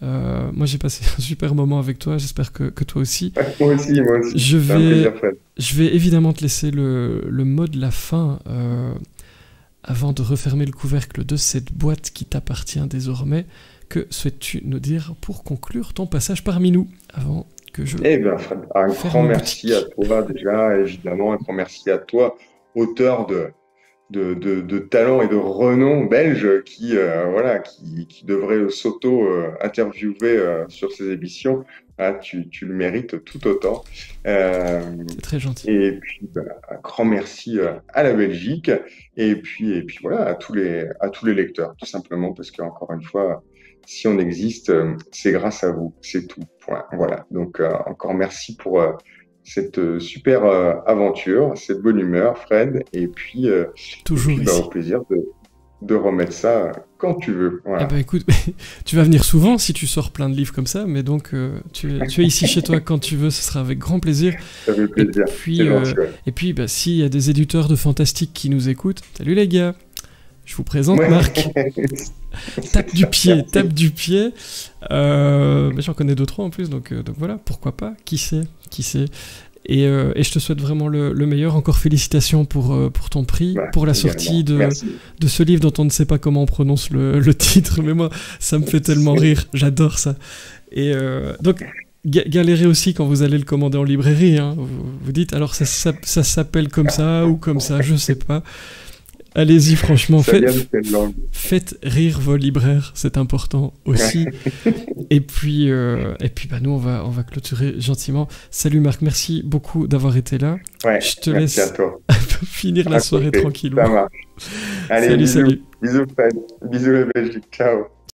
[SPEAKER 1] Moi j'ai passé un super moment avec toi, j'espère que toi aussi.
[SPEAKER 2] Moi aussi.
[SPEAKER 1] Je vais évidemment te laisser le mot de la fin avant de refermer le couvercle de cette boîte qui t'appartient désormais. Que souhaites-tu nous dire pour conclure ton passage parmi nous avant que je...
[SPEAKER 2] Eh bien Fred, un grand merci à toi déjà, évidemment, un grand merci à toi, auteur de talent et de renom belge qui devrait s'auto-interviewer sur ces émissions. Ah, tu le mérites tout autant.
[SPEAKER 1] C'est très gentil.
[SPEAKER 2] Et puis, un grand merci à la Belgique et puis voilà, à tous les lecteurs, tout simplement, parce qu'encore une fois, si on existe, c'est grâce à vous, c'est tout. Point. Voilà. Donc, encore merci pour cette super aventure, cette bonne humeur, Fred, et puis,
[SPEAKER 1] toujours ici.
[SPEAKER 2] Au plaisir de remettre ça quand tu veux. Voilà.
[SPEAKER 1] Eh ben, écoute, tu vas venir souvent si tu sors plein de livres comme ça, mais donc tu es ici chez toi quand tu veux, ce sera avec grand plaisir.
[SPEAKER 2] Ça fait plaisir.
[SPEAKER 1] Et puis s'il y a des éditeurs de fantastique qui nous écoutent, salut les gars, je vous présente Marc. Tape du pied. Mais j'en connais 2-3 en plus, donc voilà, pourquoi pas, qui sait. Et je te souhaite vraiment le meilleur. Encore félicitations pour ton prix, pour la sortie de ce livre dont on ne sait pas comment on prononce le titre, mais moi, ça me fait tellement rire. J'adore ça. Et donc, galérez aussi quand vous allez le commander en librairie. Hein. Vous dites, alors ça s'appelle comme ça ou comme ça, je sais pas. Allez-y, franchement, faites rire vos libraires, c'est important aussi. Et puis nous, on va clôturer gentiment. Salut Marc, merci beaucoup d'avoir été là.
[SPEAKER 2] Ouais,
[SPEAKER 1] je te laisse finir la soirée tranquillement.
[SPEAKER 2] Ça marche. Allez, salut. Bisous Fred, bisous la Belgique, ciao.